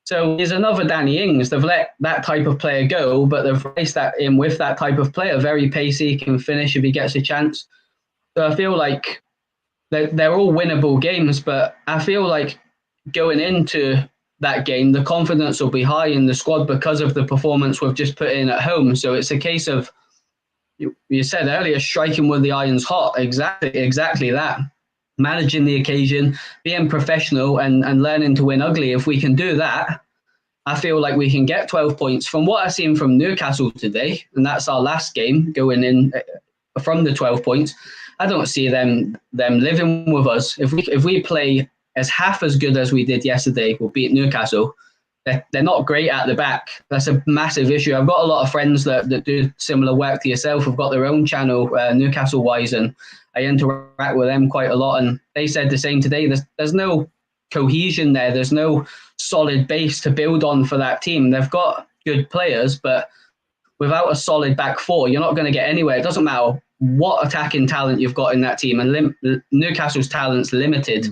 So there's another Danny Ings. They've let that type of player go, but they've replaced that in with that type of player. Very pacey, can finish if he gets a chance. So I feel like they're all winnable games, but I feel like going into that game, the confidence will be high in the squad because of the performance we've just put in at home. So it's a case of, you said earlier, striking with the irons hot. Exactly that. Managing the occasion, being professional and learning to win ugly. If we can do that, I feel like we can get 12 points. From what I've seen from Newcastle today, and that's our last game going in from the 12 points, I don't see them living with us. If we play as half as good as we did yesterday, we'll beat Newcastle. They're not great at the back. That's a massive issue. I've got a lot of friends that do similar work to yourself. Have got their own channel, Newcastle Wise, and I interact with them quite a lot. And they said the same today. There's no cohesion there. There's no solid base to build on for that team. They've got good players, but without a solid back four, you're not going to get anywhere. It doesn't matter what attacking talent you've got in that team. And Newcastle's talent's limited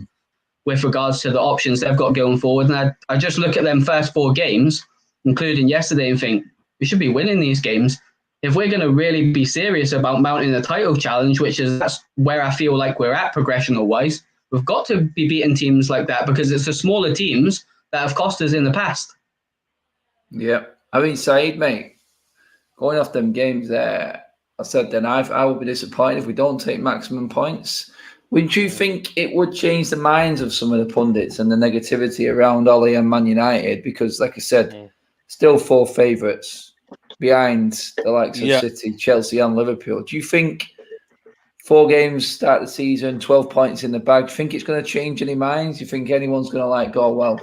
with regards to the options they've got going forward. And I just look at them first 4 games, including yesterday, and think we should be winning these games. If we're going to really be serious about mounting a title challenge, that's where I feel like we're at progressional-wise, we've got to be beating teams like that because it's the smaller teams that have cost us in the past. Yeah. I mean, Saeed, mate, going off them games there, I said then I would be disappointed if we don't take maximum points. Would you think it would change the minds of some of the pundits and the negativity around Ollie and Man United? Because, like I said, still 4 favourites behind the likes of City, Chelsea and Liverpool. Do you think 4 games start the season, 12 points in the bag. Think it's going to change any minds? You think anyone's going to like go, well,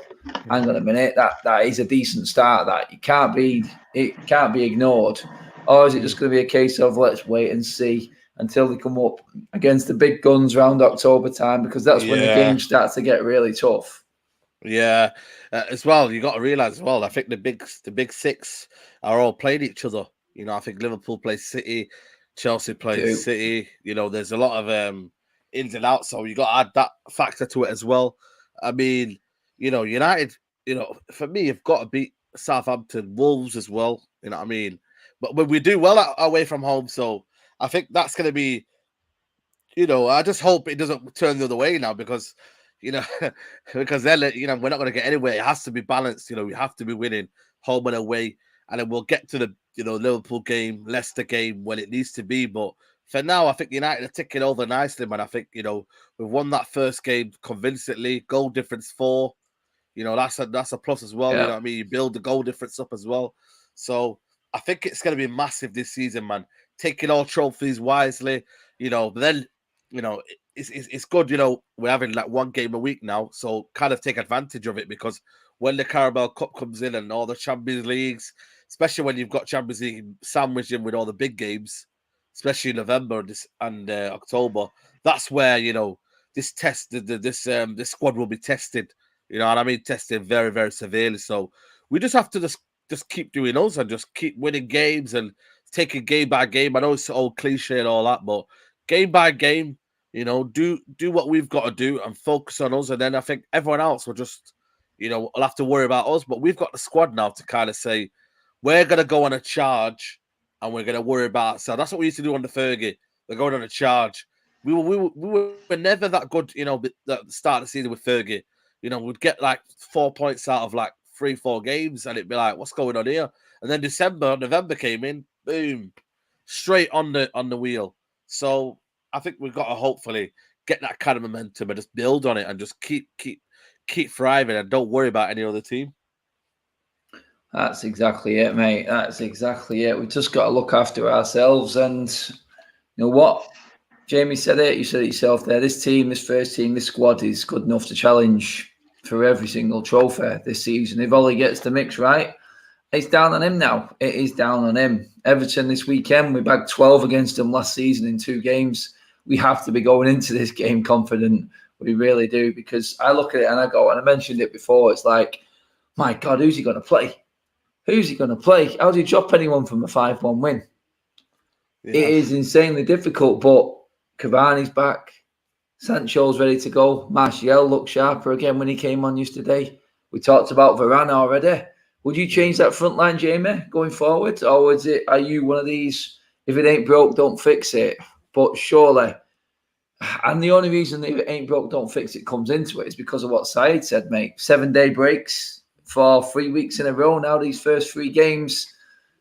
hang on a minute, that is a decent start. That it can't be ignored, or is it just going to be a case of let's wait and see until they come up against the big guns around October time, because that's when the game starts to get really tough. Yeah, as well, you got to realize as well. I think the big six are all playing each other. You know, I think Liverpool plays City, Chelsea plays City. You know, there's a lot of ins and outs, so you got to add that factor to it as well. I mean, you know, United. You know, for me, you've got to beat Southampton, Wolves as well. You know what I mean? But we do well away from home, so I think that's going to be. You know, I just hope it doesn't turn the other way now, because. You know, because then, you know, we're not going to get anywhere. It has to be balanced. You know, we have to be winning home and away. And then we'll get to the, you know, Liverpool game, Leicester game when it needs to be. But for now, I think United are ticking over nicely, man. I think, you know, we've won that first game convincingly. Goal difference 4. You know, that's a plus as well. Yeah. You know what I mean? You build the goal difference up as well. So I think it's going to be massive this season, man. Taking all trophies wisely, you know, but then, you know, it's good, you know, we're having like 1 game a week now, so kind of take advantage of it, because when the Carabao Cup comes in and all the Champions Leagues, especially when you've got Champions League sandwiched in with all the big games, especially in November and October, that's where, you know, this squad will be tested, you know what I mean, tested very, very severely. So we just have to just keep doing us and just keep winning games and taking game by game. I know it's all cliche and all that, but game by game, you know, do what we've got to do and focus on us. And then I think everyone else will just, you know, will have to worry about us. But we've got the squad now to kind of say, we're going to go on a charge and we're going to worry about ourselves. That's what we used to do on the Fergie. We're going on a charge. We were never that good, you know, at the start of the season with Fergie. You know, we'd get like 4 points out of like 3-4 games and it'd be like, what's going on here? And then November came in, boom, straight on the wheel. So I think we've got to hopefully get that kind of momentum and just build on it and just keep thriving and don't worry about any other team. That's exactly it, mate. That's exactly it. We've just got to look after ourselves. And you know what? Jamie said it. You said it yourself there. This team, this first team, this squad is good enough to challenge for every single trophy this season. If Ollie gets the mix right, it's down on him now. It is down on him. Everton this weekend, we bagged 12 against them last season in 2 games. We have to be going into this game confident. We really do, because I look at it and I go, and I mentioned it before, it's like, my God, who's he going to play? Who's he going to play? How do you drop anyone from a 5-1 win? Yeah. It is insanely difficult, but Cavani's back. Sancho's ready to go. Martial looked sharper again when he came on yesterday. We talked about Varane already. Would you change that front line, Jamie, going forward? Or are you one of these, if it ain't broke, don't fix it? But surely, and the only reason if it ain't broke, don't fix it comes into it is because of what Said said, mate. 7-day breaks for 3 weeks in a row now, these first 3 games.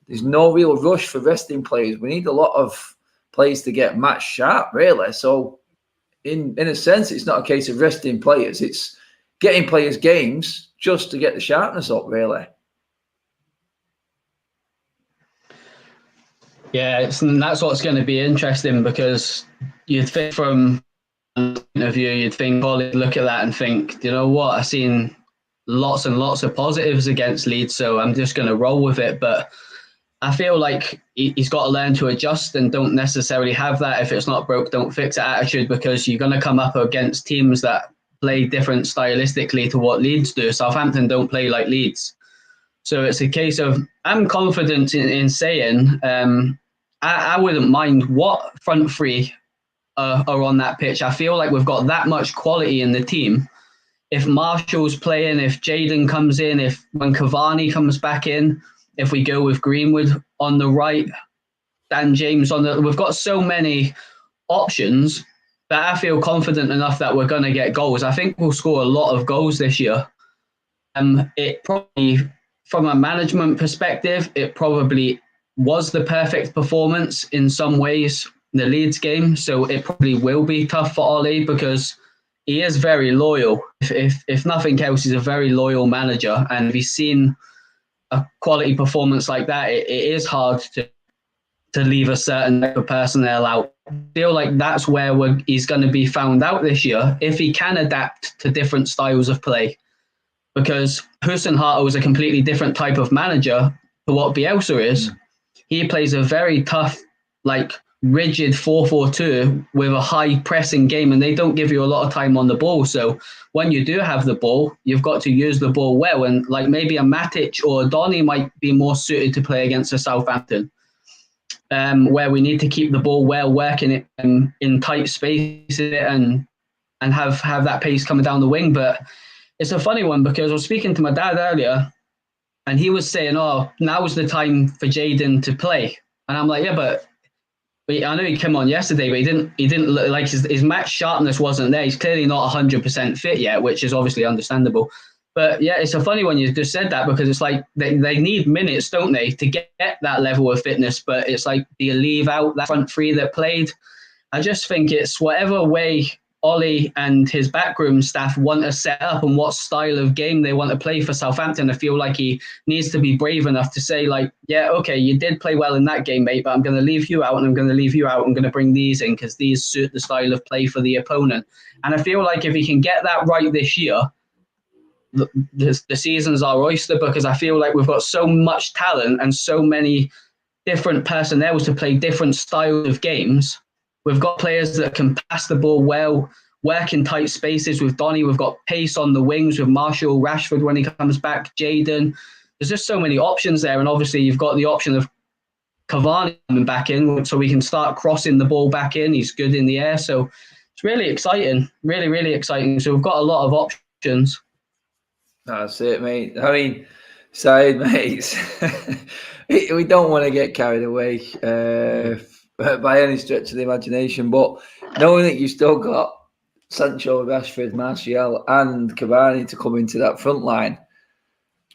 There's no real rush for resting players. We need a lot of players to get match sharp, really. So, in a sense, it's not a case of resting players. It's getting players games just to get the sharpness up, really. Yeah, that's what's going to be interesting, because you'd think from a point of view, you'd think, Ollie, look at that and think, you know what, I've seen lots and lots of positives against Leeds, so I'm just going to roll with it. But I feel like he's got to learn to adjust and don't necessarily have that if it's not broke, don't fix it attitude, because you're going to come up against teams that play different stylistically to what Leeds do. Southampton don't play like Leeds. So it's a case of, I'm confident in saying, I wouldn't mind what front 3 are on that pitch. I feel like we've got that much quality in the team. If Marshall's playing, if Jadon comes in, when Cavani comes back in, if we go with Greenwood on the right, Dan James we've got so many options that I feel confident enough that we're going to get goals. I think we'll score a lot of goals this year. It probably, from a management perspective, it probably was the perfect performance in some ways, the Leeds game. So it probably will be tough for Ollie, because he is very loyal. If nothing else, he's a very loyal manager. And if he's seen a quality performance like that, it is hard to leave a certain type of personnel out. I feel like that's where he's going to be found out this year, if he can adapt to different styles of play. Because Hussein Harter was a completely different type of manager to what Bielsa is. He plays a very tough, like rigid 4-4-2 with a high pressing game, and they don't give you a lot of time on the ball. So when you do have the ball, you've got to use the ball well. And like maybe a Matic or a Donny might be more suited to play against a Southampton, where we need to keep the ball well, working it in tight spaces and have that pace coming down the wing. But it's a funny one because I was speaking to my dad earlier, and he was saying, "Oh, now's the time for Jadon to play." And I'm like, "Yeah, but I know he came on yesterday, but he didn't look like his match sharpness wasn't there. He's clearly not 100% fit yet, which is obviously understandable." But yeah, it's a funny one. You just said that because it's like they need minutes, don't they, to get that level of fitness. But it's like, do you leave out that front three that played? I just think it's whatever way Ollie and his backroom staff want to set up and what style of game they want to play for Southampton. I feel like he needs to be brave enough to say, like, yeah, okay, you did play well in that game, mate, but I'm going to leave you out and I'm going to leave you out. I'm going to bring these in because these suit the style of play for the opponent. And I feel like if he can get that right this year, the season's our oyster, because I feel like we've got so much talent and so many different personnel to play different styles of games. We've got players that can pass the ball well, work in tight spaces with Donny. We've got pace on the wings with Martial, Rashford when he comes back, Jadon. There's just so many options there. And obviously you've got the option of Cavani coming back in so we can start crossing the ball back in. He's good in the air. So it's really exciting, really, really exciting. So we've got a lot of options. That's it, mate. I mean, side mates, we don't want to get carried away by any stretch of the imagination, but knowing that you've still got Sancho, Rashford, Martial, and Cavani to come into that front line,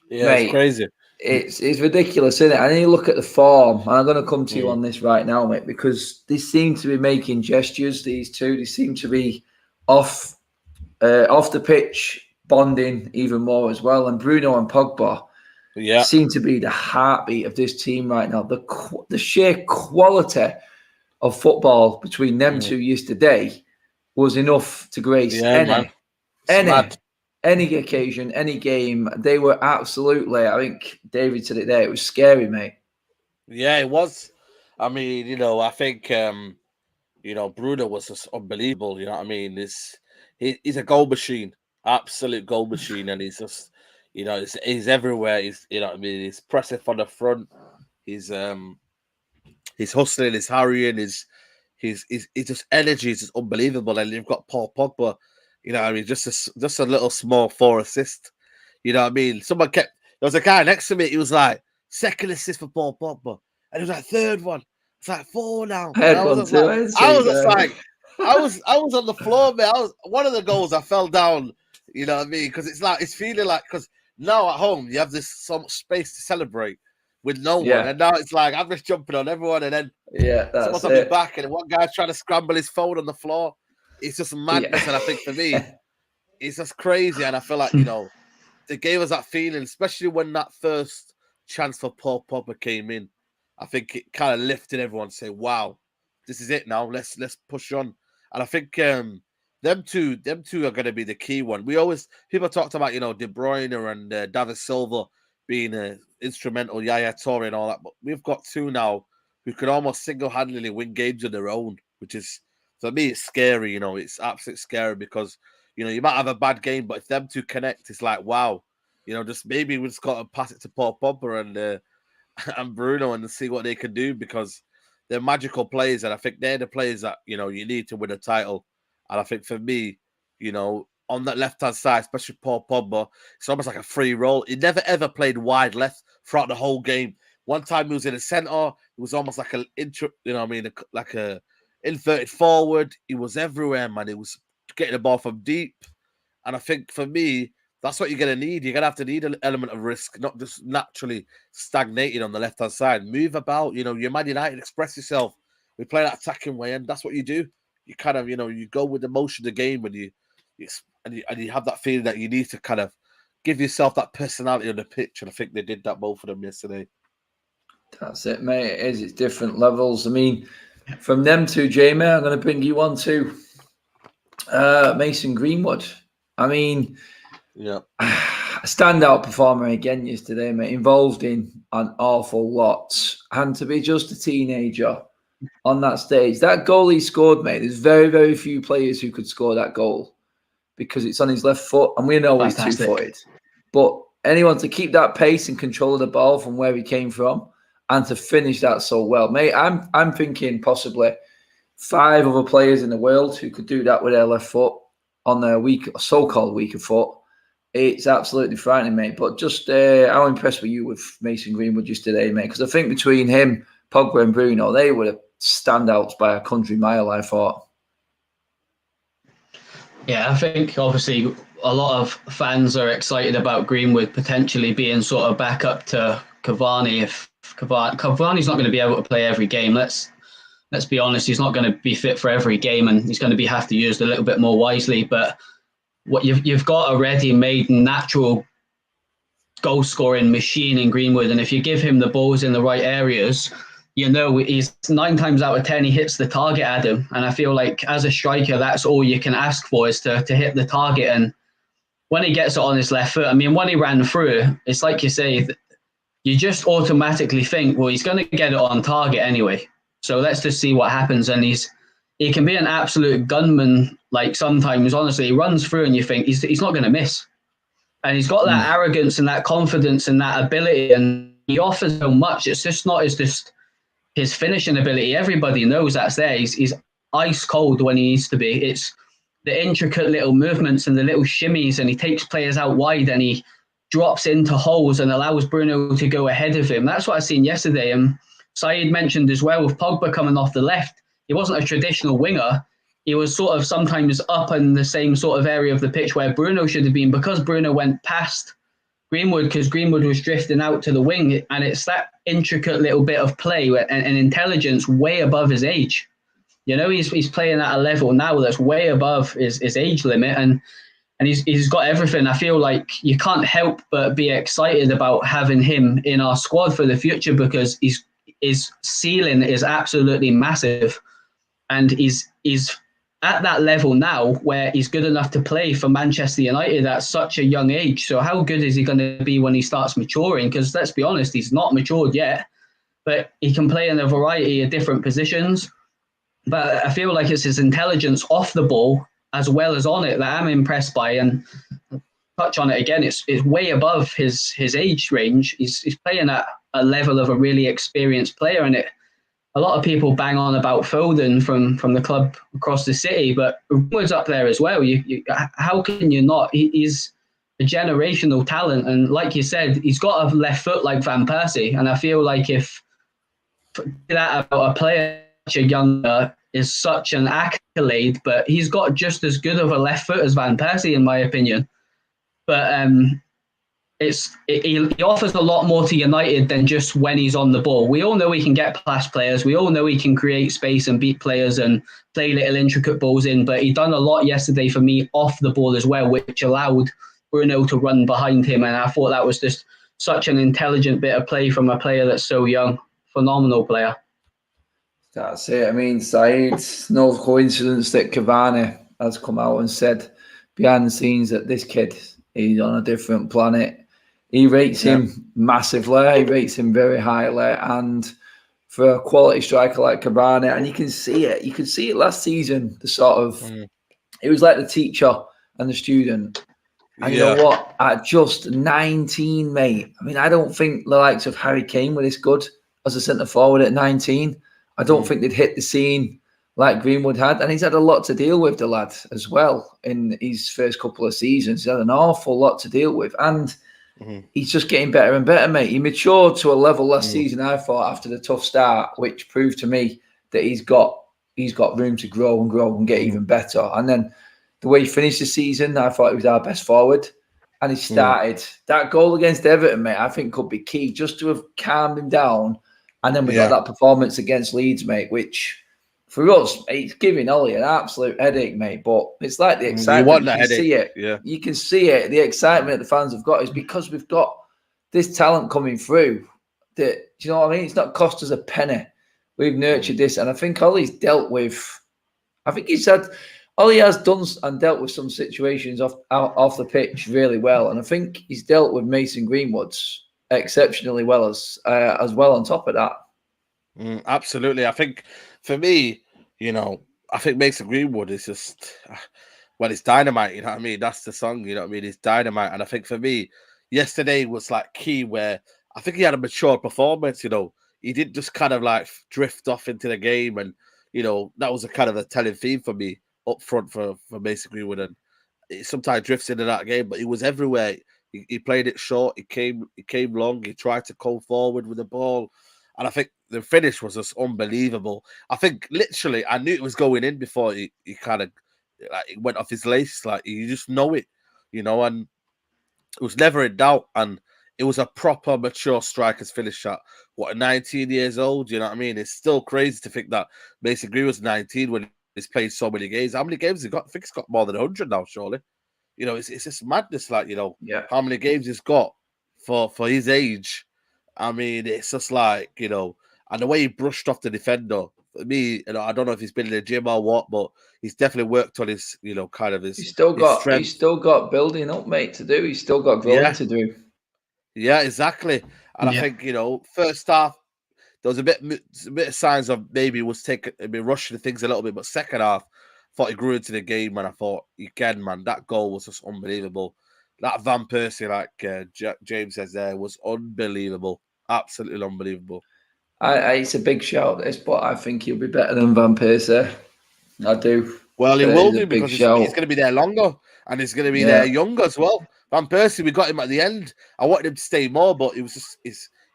mate, it's crazy. It's ridiculous, isn't it? And then you look at the form, and I'm going to come to you on this right now, mate, because they seem to be making gestures. These two, they seem to be off the pitch, bonding even more as well. And Bruno and Pogba seem to be the heartbeat of this team right now. The sheer quality of football between them two yesterday was enough to grace any occasion, any game. They were absolutely, I think David said it there, it was scary, mate. Yeah, it was. I mean, I think, Bruno was just unbelievable. You know what I mean? He's a goal machine, absolute goal machine. And he's just, he's everywhere. He's pressing from the front. He's hustling, he's hurrying, his just energy is just unbelievable. And you've got Paul Pogba, just a little small 4 assist. You know what I mean? There was a guy next to me, he was like, second assist for Paul Pogba. And it was like, third one. It's like 4 now. I was on the floor, man. One of the goals I fell down, you know what I mean? Because it's feeling like, because now at home you have so much space to celebrate with no one, and now it's like I'm just jumping on everyone, and then someone's on my back, and one guy's trying to scramble his phone on the floor. It's just madness, and I think for me, it's just crazy, and I feel like they gave us that feeling, especially when that first chance for Paul Pogba came in. I think it kind of lifted everyone to say, "Wow, this is it now. Let's push on." And I think them two are going to be the key one. People talked about De Bruyne and David Silva being instrumental, Yaya Toure and all that, but we've got two now who can almost single-handedly win games on their own, which is, for me, it's scary. It's absolutely scary because you might have a bad game, but if them two connect, it's like, wow, just maybe we just got to pass it to Paul Pogba and Bruno and see what they can do, because they're magical players, and I think they're the players that you need to win a title. And I think for me, on that left-hand side, especially Paul Pogba, it's almost like a free roll. He never, ever played wide left throughout the whole game. One time he was in the centre. It was almost like like a inverted forward. He was everywhere, man. He was getting the ball from deep. And I think for me, that's what you're going to need. You're going to have to need an element of risk, not just naturally stagnating on the left-hand side. Move about. You're Man United, express yourself. We play that attacking way, and that's what you do. You kind of, you go with the motion of the game when you have that feeling that you need to kind of give yourself that personality on the pitch. And I think they did that both of them yesterday. That's it, mate. It is. It's different levels. I mean, from them two, Jamie, I'm going to bring you on to Mason Greenwood. I mean, yeah, a standout performer again yesterday, mate. Involved in an awful lot, and to be just a teenager on that stage, that goal he scored, mate. There's very, very few players who could score that goal because it's on his left foot, and we know he's two-footed. But anyone to keep that pace and control of the ball from where he came from, and to finish that so well, mate. I'm thinking possibly 5 other players in the world who could do that with their left foot on their so-called weaker foot. It's absolutely frightening, mate. But just how impressed were you with Mason Greenwood yesterday, mate? Because I think between him, Pogba and Bruno, they were the standouts by a country mile, I thought. Yeah, I think obviously a lot of fans are excited about Greenwood potentially being sort of back up to Cavani. If Cavani's not going to be able to play every game, let's be honest, he's not going to be fit for every game, and he's going to have to be used a little bit more wisely. But what you've got a ready-made natural goal-scoring machine in Greenwood, and if you give him the balls in the right areas, you know, he's 9 times out of 10 he hits the target, Adam. And I feel like as a striker, that's all you can ask for, is to hit the target. And when he gets it on his left foot, I mean, when he ran through, it's like you say, you just automatically think, well, he's going to get it on target anyway. So let's just see what happens. And he can be an absolute gunman. Like sometimes, honestly, he runs through and you think he's not going to miss. And he's got that arrogance and that confidence and that ability, and he offers so much. It's just not just his finishing ability. Everybody knows that's there. He's ice cold when he needs to be. It's the intricate little movements and the little shimmies, and he takes players out wide and he drops into holes and allows Bruno to go ahead of him. That's what I seen yesterday. And Saeed mentioned as well, with Pogba coming off the left, he wasn't a traditional winger. He was sort of sometimes up in the same sort of area of the pitch where Bruno should have been, because Bruno went past Greenwood, because Greenwood was drifting out to the wing. And it's that intricate little bit of play and intelligence way above his age. You know, he's playing at a level now that's way above his age limit, and he's got everything. I feel like you can't help but be excited about having him in our squad for the future, because his ceiling is absolutely massive, and he's at that level now where he's good enough to play for Manchester United at such a young age. So how good is he going to be when he starts maturing? Because let's be honest, he's not matured yet, but he can play in a variety of different positions. But I feel like it's his intelligence off the ball as well as on it that I'm impressed by. And touch on it again, it's way above his age range. He's playing at a level of a really experienced player, and a lot of people bang on about Foden from the club across the city, but Greenwood's up there as well. How can you not? He's a generational talent, and like you said, he's got a left foot like Van Persie. And I feel like if that about a player such a younger is such an accolade, but he's got just as good of a left foot as Van Persie, in my opinion. But he offers a lot more to United than just when he's on the ball. We all know he can get past players. We all know he can create space and beat players and play little intricate balls in. But he done a lot yesterday for me off the ball as well, which allowed Bruno to run behind him. And I thought that was just such an intelligent bit of play from a player that's so young. Phenomenal player. That's it. I mean, Saeed, it's no coincidence that Cavani has come out and said behind the scenes that this kid is on a different planet. He rates him massively. He rates him very highly. And for a quality striker like Cavani, and you can see it. You could see it last season, the sort of, it was like the teacher and the student. And you know what? At just 19, mate, I mean, I don't think the likes of Harry Kane were this good as a centre-forward at 19. I don't think they'd hit the scene like Greenwood had. And he's had a lot to deal with, the lad, as well, in his first couple of seasons. He's had an awful lot to deal with. And he's just getting better and better, mate. He matured to a level last season, I thought, after the tough start, which proved to me that he's got room to grow and get even better. And then the way he finished the season, I thought he was our best forward. And he started. That goal against Everton, mate, I think could be key, just to have calmed him down. And then we got that performance against Leeds, mate, which for us, it's giving Ollie an absolute headache, mate. But it's like the excitement. You can see it. Yeah. You can see it. The excitement that the fans have got is because we've got this talent coming through that Do you know what I mean? It's not cost us a penny. We've nurtured this, and I think Ollie's dealt with. I think he said Ollie has done and dealt with some situations off the pitch really well, and I think he's dealt with Mason Greenwood's exceptionally well as well. On top of that, absolutely. I think for me, I think Mason Greenwood is just it's dynamite. You know what I mean? That's the song. You know what I mean? It's dynamite, and I think for me, yesterday was like key where I think he had a mature performance. He didn't just kind of like drift off into the game, and that was a kind of a telling theme for me up front for Mason Greenwood. And he sometimes drifts into that game, but he was everywhere. He played it short. He came long. He tried to come forward with the ball, and I think the finish was just unbelievable. I think literally I knew it was going in before he kind of it went off his lace. Like you just know it, and it was never in doubt. And it was a proper mature striker's finish shot. 19 years old? You know what I mean? It's still crazy to think that Mason Green was 19 when he's played so many games. How many games he got? I think he's got more than 100 now, surely. It's just madness, like, how many games he's got for his age. I mean, it's just like, and the way he brushed off the defender, for me, I don't know if he's been in the gym or what, but he's definitely worked on his, kind of his. He's still got building up, mate, to do. He's still got growing to do. Yeah, exactly. And I think, first half, there was a bit of signs of maybe rushing things a little bit, but second half, I thought he grew into the game, and I thought, again, man, that goal was just unbelievable. That Van Persie, like James says there, was unbelievable. Absolutely unbelievable. It's a big shout, this, but I think he'll be better than Van Persie. I do. Well, he will do because he's going to be there longer, and he's going to be there younger as well. Van Persie, we got him at the end. I wanted him to stay more, but it was just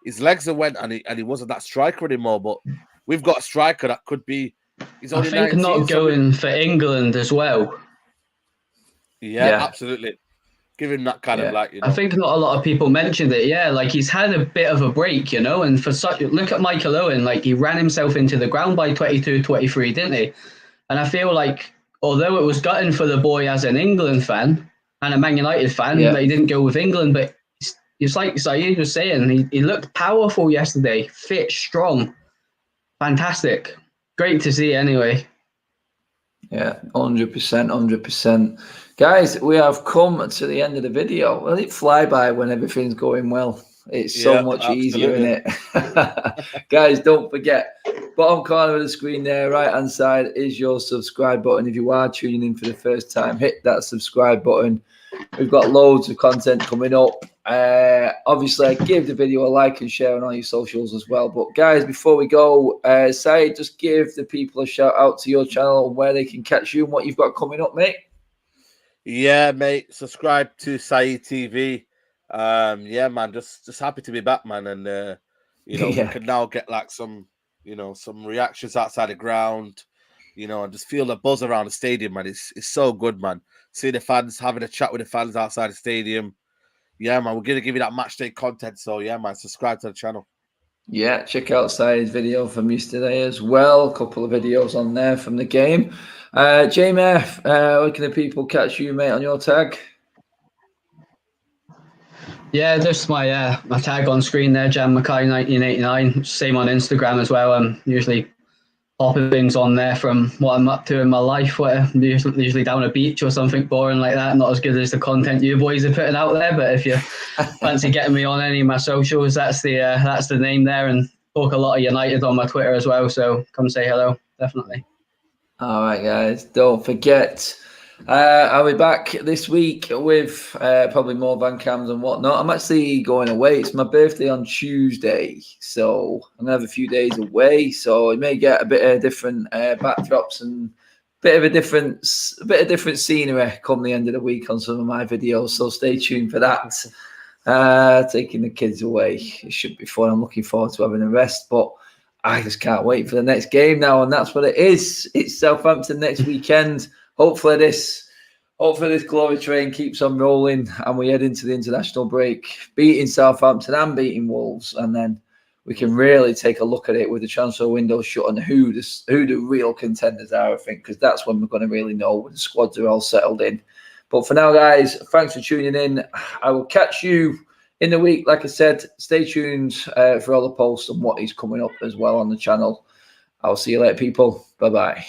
his legs that went, and he wasn't that striker anymore. But we've got a striker that could be. He's only I think 19, not going for England as well. Yeah, absolutely. Give him that kind of like. I think not a lot of people mentioned it. Yeah, like he's had a bit of a break, and look at Michael Owen. Like he ran himself into the ground by 22, 23, didn't he? And I feel like although it was gutting for the boy as an England fan and a Man United fan that he didn't go with England, but it's like Saeed was saying, he looked powerful yesterday, fit, strong, fantastic. Great to see anyway. Yeah, 100%, 100%. Guys, we have come to the end of the video. Well, it fly by when everything's going well. It's so much easier, isn't it? Guys, don't forget, bottom corner of the screen there, right-hand side, is your subscribe button. If you are tuning in for the first time, hit that subscribe button. We've got loads of content coming up. Obviously, give the video a like and share on all your socials as well. But guys, before we go, Saeed, just give the people a shout out to your channel and where they can catch you and what you've got coming up, mate. Yeah, mate. Subscribe to Matic TV. Yeah, man. Just happy to be back, man. And we can now get like some reactions outside the ground. And just feel the buzz around the stadium, man. It's so good, man. See the fans, having a chat with the fans outside the stadium. Yeah, man, we're going to give you that match day content. So, yeah, man, subscribe to the channel. Yeah, check out Saeed's video from yesterday as well. A couple of videos on there from the game. JMF, where can the people catch you, mate, on your tag? Yeah, just my tag on screen there, Jan Mackay 1989. Same on Instagram as well. I'm usually popping things on there from what I'm up to in my life. Usually down a beach or something boring like that. Not as good as the content you boys are putting out there. But if you fancy getting me on any of my socials, that's the name there. And talk a lot of United on my Twitter as well. So come say hello, definitely. All right, guys. Don't forget. I'll be back this week with probably more van cams and whatnot. I'm actually going away. It's my birthday on Tuesday, so I'm gonna have a few days away. So I may get a bit of different backdrops and a bit of different scenery come the end of the week on some of my videos. So stay tuned for that. Taking the kids away, it should be fun. I'm looking forward to having a rest, but I just can't wait for the next game now, and that's what it is. It's Southampton next weekend. Hopefully this glory train keeps on rolling and we head into the international break, beating Southampton and beating Wolves, and then we can really take a look at it with the transfer window shut and who the real contenders are, I think, because that's when we're going to really know when the squads are all settled in. But for now, guys, thanks for tuning in. I will catch you in the week. Like I said, stay tuned for all the posts and what is coming up as well on the channel. I'll see you later, people. Bye-bye.